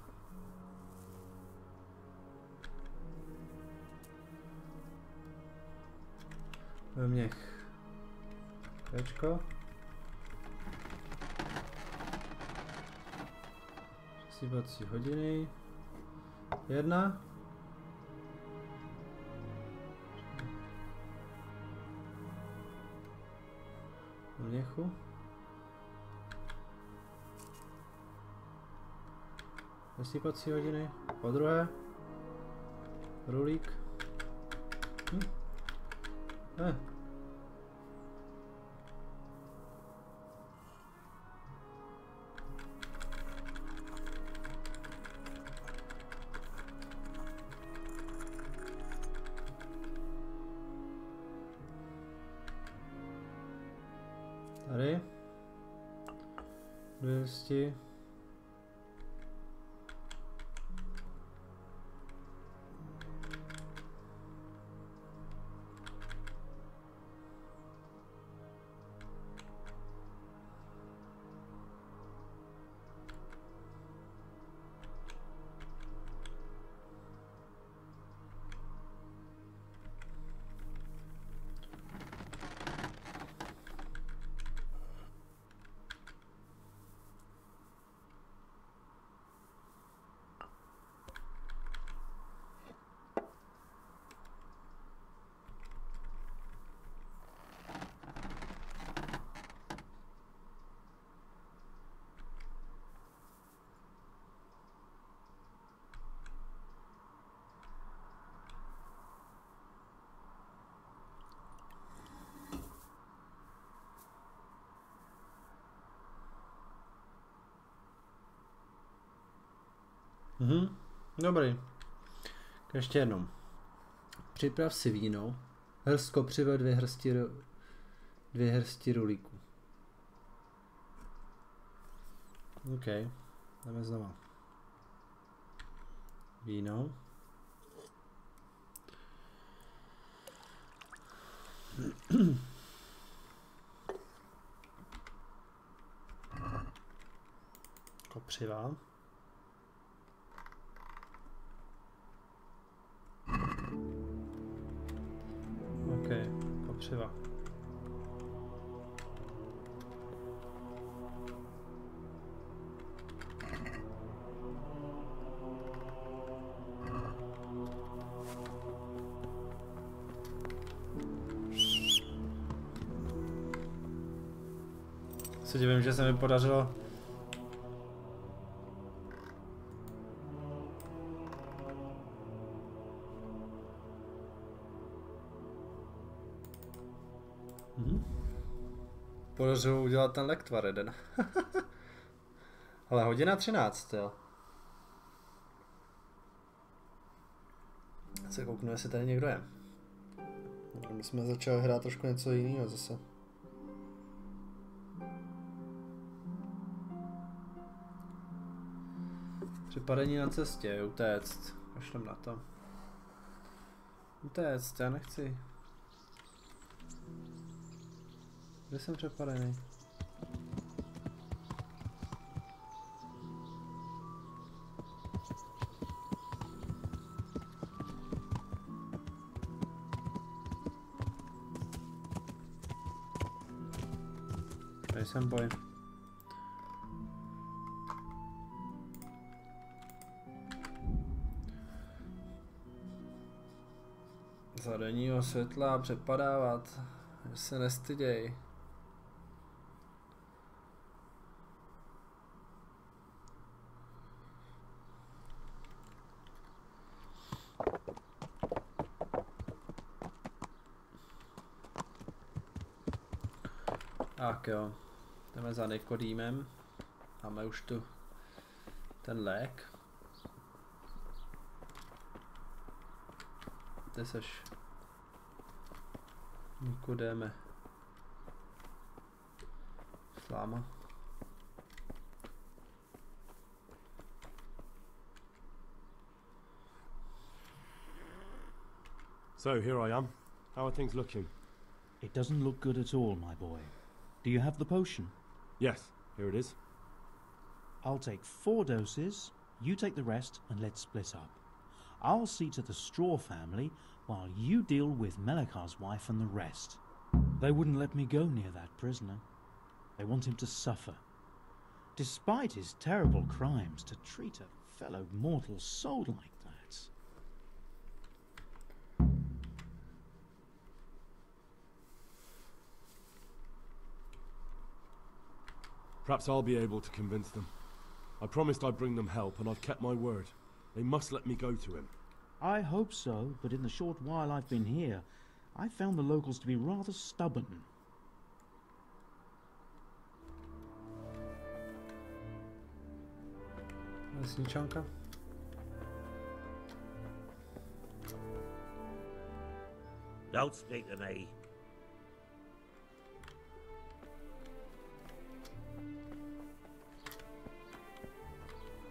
Měch. Kečko. Přesývací hodiny. 1. Měchu. Přesývací hodiny. Po druhé. Rulík. Tady. 200. Dobrý. Ještě jednou. Připrav si víno. Hrst kopřiva, 2 hrsti rulíku. OK. Jdeme znova. Víno. Kopřiva. OK, kopřiva. Se divím, že se mi podařilo podařilo udělat ten lektvar jeden. Ale hodina 13, jo. Se kouknu, jestli tady někdo je. My jsme začali hrát trošku něco jiného zase. Připadení na cestě, utéct. Kašlem na to. Utéct, já nechci. Kde jsem přepadený? Tady jsem boj. Za denního světla přepadávat, že se nestyděj. Tak jo, jdeme za Nikodýmem. Máme už tu ten lék. Kde seš? Nikodéme. Sláma. So, here I am. How are things looking? It doesn't look good at all, my boy. Do you have the potion? Yes, here it is. I'll take 4 doses, you take the rest, and let's split up. I'll see to the Straw family, while you deal with Melikar's wife and the rest. They wouldn't let me go near that prisoner. They want him to suffer. Despite his terrible crimes, to treat a fellow mortal soul like that. Perhaps I'll be able to convince them. I promised I'd bring them help, and I've kept my word. They must let me go to him. I hope so, but in the short while I've been here, I've found the locals to be rather stubborn. Lesničanka. Don't speak to me.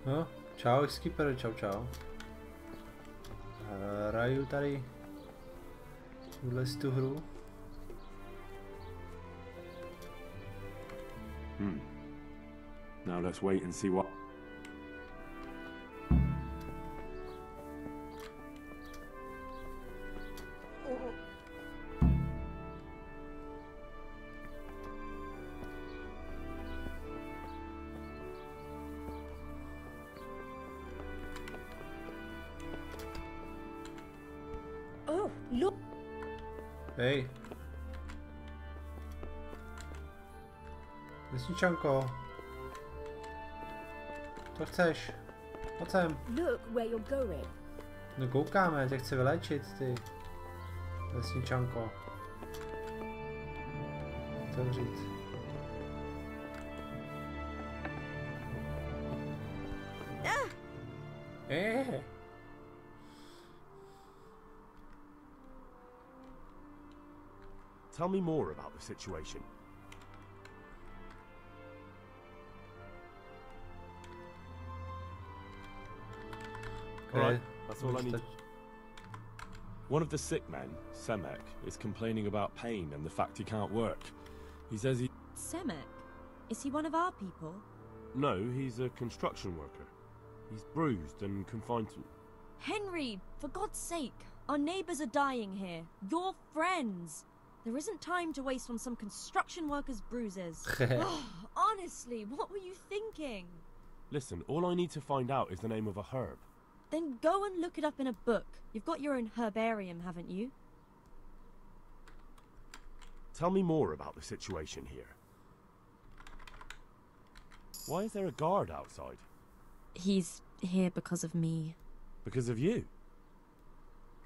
No, čau, skipper, čau, čau. Hraju tady tu hru. Now let's wait and see what... Oh, look. Hej. Lesničanko. Co chceš? Pojď sem. Look where you're going. No koukáme, tě chci vylečit, ty. Lesničanko. Otevřít. Tell me more about the situation. Okay. Alright, that's all I need. One of the sick men, Semek, is complaining about pain and the fact he can't work. He says he... Semek? Is he one of our people? No, he's a construction worker. He's bruised and confined to... Henry, for God's sake, our neighbours are dying here. You're friends. There isn't time to waste on some construction worker's bruises. Honestly, what were you thinking? Listen, all I need to find out is the name of a herb. Then go and look it up in a book. You've got your own herbarium, haven't you? Tell me more about the situation here. Why is there a guard outside? He's here because of me. Because of you?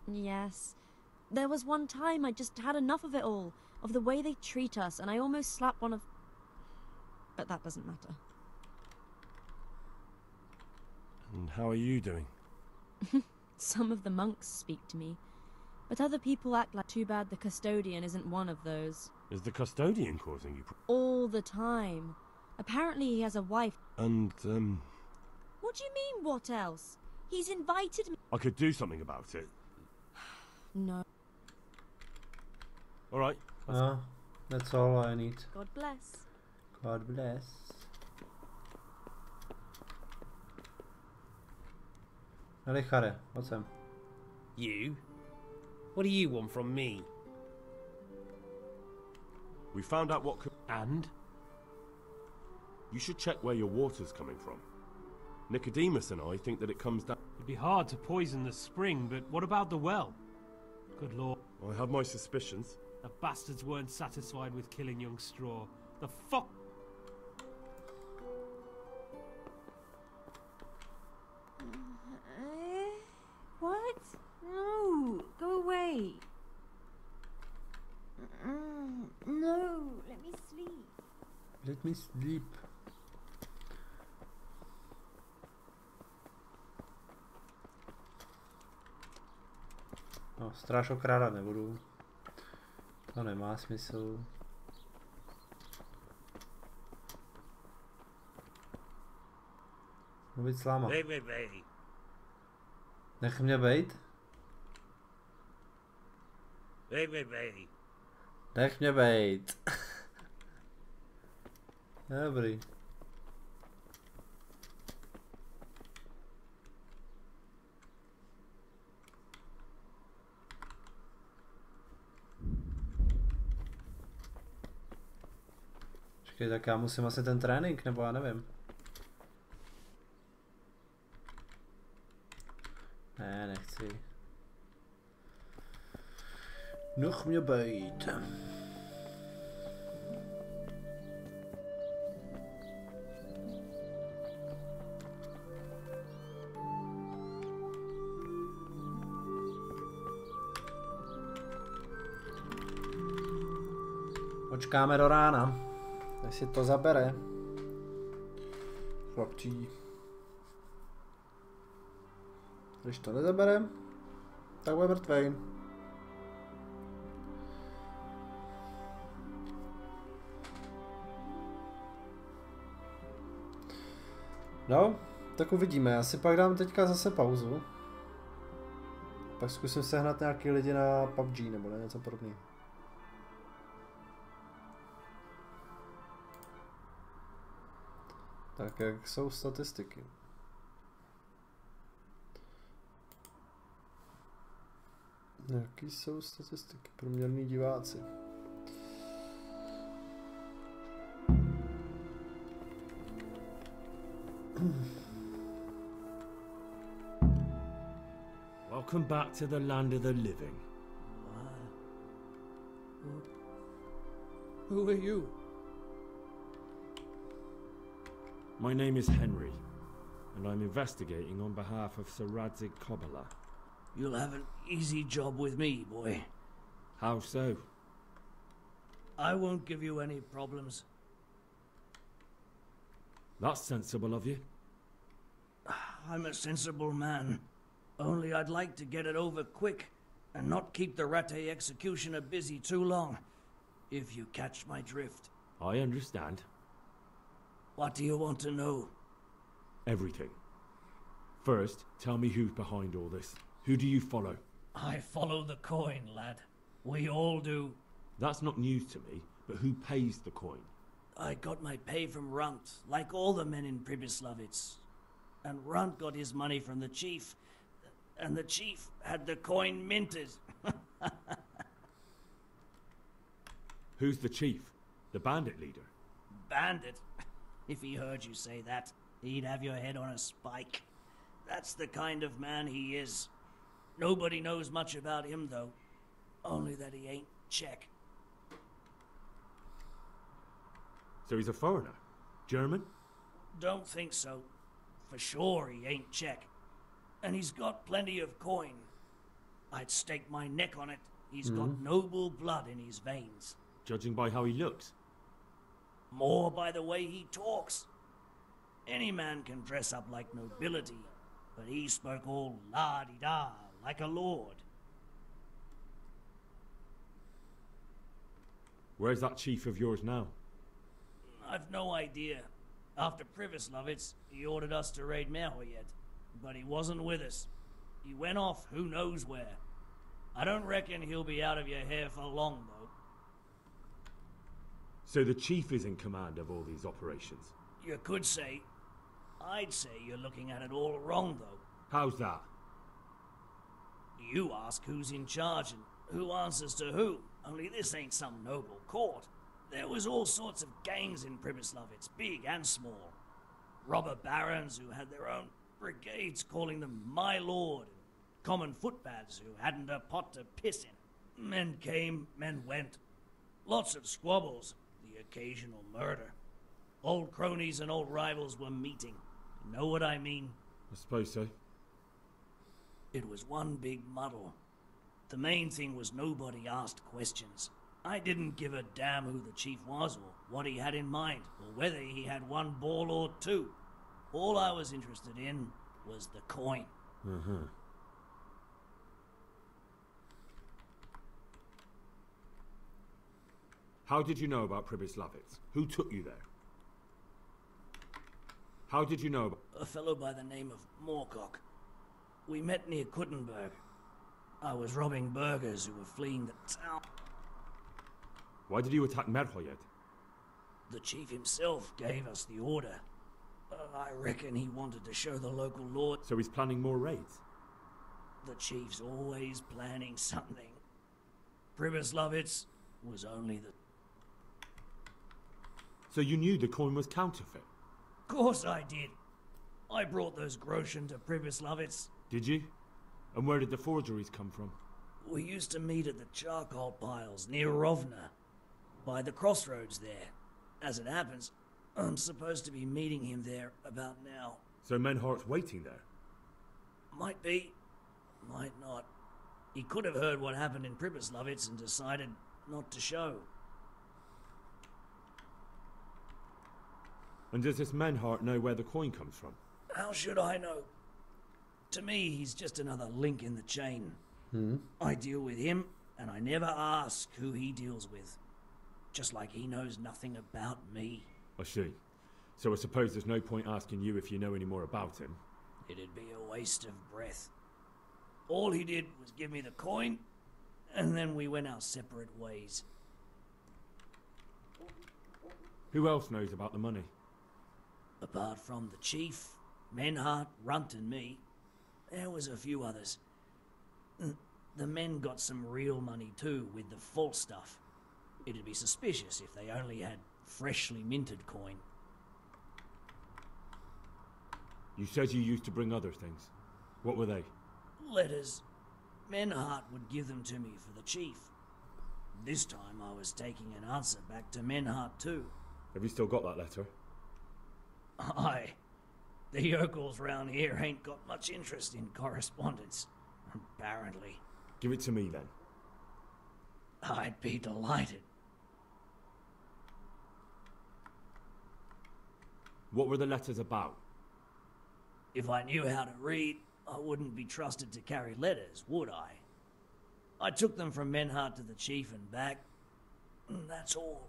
Yes. There was one time I just had enough of it all, of the way they treat us, and I almost slapped one of... But that doesn't matter. And how are you doing? Some of the monks speak to me, but other people act like too bad the custodian isn't one of those. Is the custodian causing you all the time. Apparently he has a wife. And, What do you mean, what else? He's invited me... I could do something about it. No. Alright. That's all I need. God bless. God bless. Lechare, what's up? You? What do you want from me? We found out what could... And? You should check where your water's coming from. Nicodemus and I think that it comes down... It'd be hard to poison the spring, but what about the well? Good lord. I have my suspicions. The bastards weren't satisfied with killing young Straw. The fuck... What? No, go away. No, let me sleep. Let me sleep. No, stráž okrádat nebudu. To nemá smysl. Mluvit s váma. Nech mě bejt. Nech mě bejt. Dobrý. Počkej, tak já musím asi ten trénink, nebo já nevím. Ne, nechci. Nech mě bejt. Počkáme do rána, až si to zabere. Chlapčí. Když to nezabere, tak bude mrtvej. No, tak uvidíme. Já si pak dám teďka zase pauzu. Pak zkusím sehnat nějaký lidi na PUBG nebo na něco podobného. Tak jak jsou statistiky? Jaký jsou statistiky? Průměrní diváci. Welcome back to the land of the living. Who are you? My name is Henry, and I'm investigating on behalf of Sir Radzig Kobyla. You'll have an easy job with me, boy. How so? I won't give you any problems. That's sensible of you. I'm a sensible man. Only I'd like to get it over quick and not keep the Rattay executioner busy too long, if you catch my drift. I understand. What do you want to know? Everything. First, tell me who's behind all this. Who do you follow? I follow the coin, lad. We all do. That's not news to me, but who pays the coin? I got my pay from Runt, like all the men in Pribyslavitz. And Runt got his money from the chief, and the chief had the coin minted. Who's the chief? The bandit leader? Bandit? If he heard you say that, he'd have your head on a spike. That's the kind of man he is. Nobody knows much about him, though. Only that he ain't Czech. So he's a foreigner? German? Don't think so. For sure he ain't Czech. And he's got plenty of coin. I'd stake my neck on it. He's got noble blood in his veins. Judging by how he looks? More by the way he talks. Any man can dress up like nobility, but he spoke all la-di-da, like a lord. Where's that chief of yours now? I've no idea. After Pribyslavitz, he ordered us to raid Merhoyet, but he wasn't with us. He went off who knows where. I don't reckon he'll be out of your hair for long, though. So the chief is in command of all these operations? You could say. I'd say you're looking at it all wrong, though. How's that? You ask who's in charge and who answers to who. Only this ain't some noble court. There was all sorts of gangs in Pribyslavitz, big and small. Robber barons who had their own brigades calling them my lord, and common footpads who hadn't a pot to piss in. Men came, men went. Lots of squabbles, the occasional murder. Old cronies and old rivals were meeting. You know what I mean? I suppose so. It was one big muddle. The main thing was nobody asked questions. I didn't give a damn who the chief was or what he had in mind or whether he had one ball or two. All I was interested in was the coin. How did you know about Pribyslavitz? Who took you there? How did you know about... A fellow by the name of Moorcock. We met near Kuttenberg. I was robbing burghers who were fleeing the town. Why did you attack Merhoyet? The chief himself gave us the order. I reckon he wanted to show the local lord. So he's planning more raids? The chief's always planning something. Pribyslavitz was only the... So you knew the coin was counterfeit? Course I did. I brought those groschen to Pribyslavitz. Did you? And where did the forgeries come from? We used to meet at the charcoal piles near Rovna, by the crossroads there. As it happens, I'm supposed to be meeting him there about now. So Menhart's waiting there? Might be, might not. He could have heard what happened in Pribyslavitz and decided not to show. And does this Menhart know where the coin comes from? How should I know? To me, he's just another link in the chain. I deal with him, and I never ask who he deals with. Just like he knows nothing about me. I see. So I suppose there's no point asking you if you know any more about him. It'd be a waste of breath. All he did was give me the coin, and then we went our separate ways. Who else knows about the money? Apart from the chief, Menhart, Runt and me, there was a few others. The men got some real money too, with the false stuff. It'd be suspicious if they only had freshly minted coin. You said you used to bring other things. What were they? Letters. Menhart would give them to me for the chief. This time I was taking an answer back to Menhart too. Have you still got that letter? Aye. The yokels round here ain't got much interest in correspondence, apparently. Give it to me then. I'd be delighted. What were the letters about? If I knew how to read, I wouldn't be trusted to carry letters, would I? I took them from Menhart to the chief and back. That's all.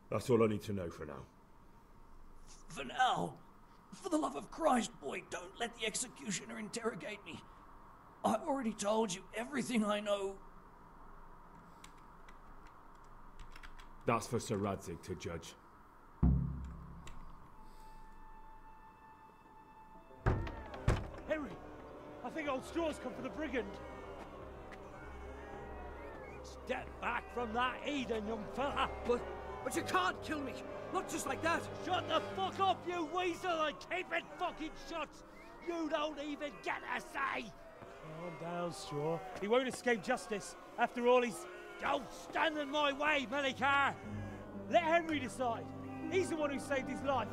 That's all I need to know for now. For now, for the love of Christ, boy, don't let the executioner interrogate me. I've already told you everything I know. That's for Sir Radzig to judge. Henry, I think old Straw's come for the brigand. Step back from that Eden, young fella. But you can't kill me. Not just like that. Shut the fuck up, you weasel, and keep it fucking shut. You don't even get a say. Calm down, Straw. He won't escape justice. After all, he's... Don't stand in my way, Melikar. Let Henry decide. He's the one who saved his life.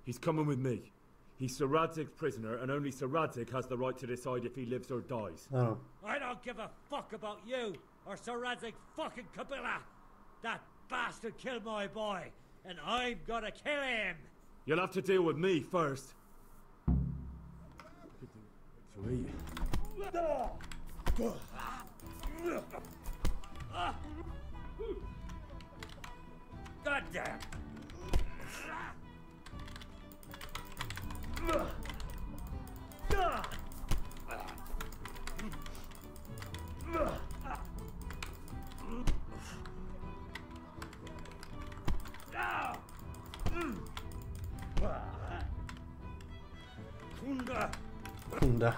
He's coming with me. He's Sir Radzig's prisoner, and only Sir Radzig has the right to decide if he lives or dies. Oh. I don't give a fuck about you, or Sir Radzig fucking Kabila. That bastard killed my boy, and I'm gonna kill him. You'll have to deal with me first. To eat. God damn. Kunda.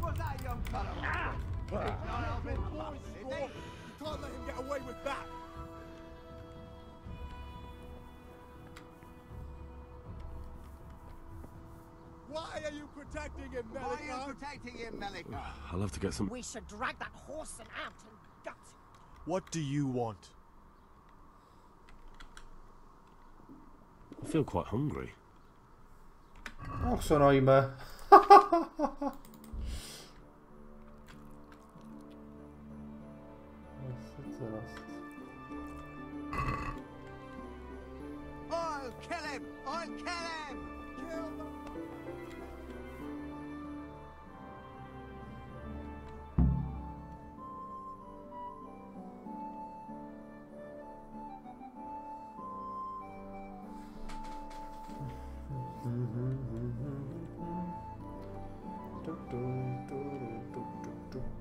What's that, young fellow? You can't let him get away with that. Why are you protecting him, Melikar? Why are you protecting him, Melikar? I'll have to get some... We should drag that horse out and gut him. What do you want? I feel quite hungry. Och, så nöjd med. I'll kill him! I'll kill him!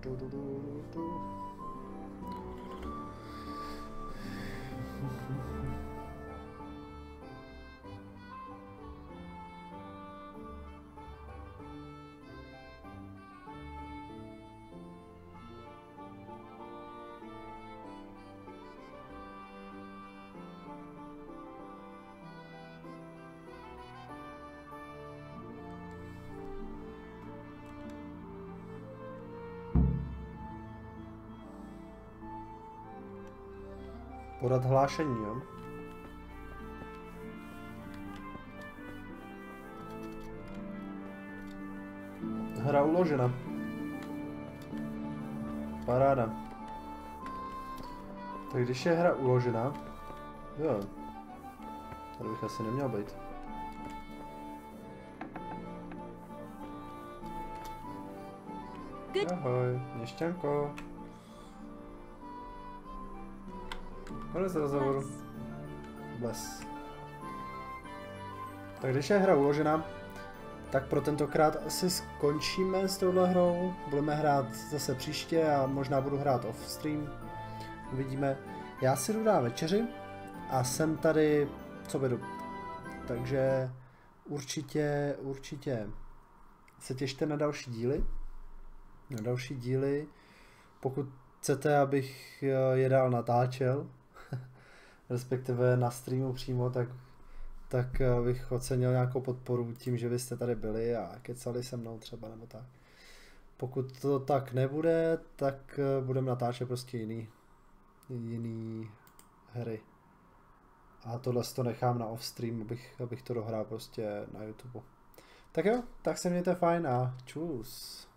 Kill the... Podat hlášení, jo? Hra uložena. Paráda. Tak když je hra uložena, jo, tady bych asi neměl být. Ahoj, měšťanko. Konec rozhovoru. Bles. Tak když je hra uložena, tak pro tentokrát asi skončíme s touhle hrou. Budeme hrát zase příště a možná budu hrát off stream. Uvidíme. Já si jdu dát večeři a jsem tady co vedu. Takže určitě se těšte na další díly. Pokud chcete, abych je dál natáčel, respektive na streamu přímo, tak bych ocenil nějakou podporu tím, že byste tady byli a kecali se mnou třeba nebo tak. Pokud to tak nebude, tak budeme natáčet prostě jiný hry. A tohle to nechám na off stream, abych to dohrál prostě na YouTube. Tak jo, tak se mějte fajn a čus.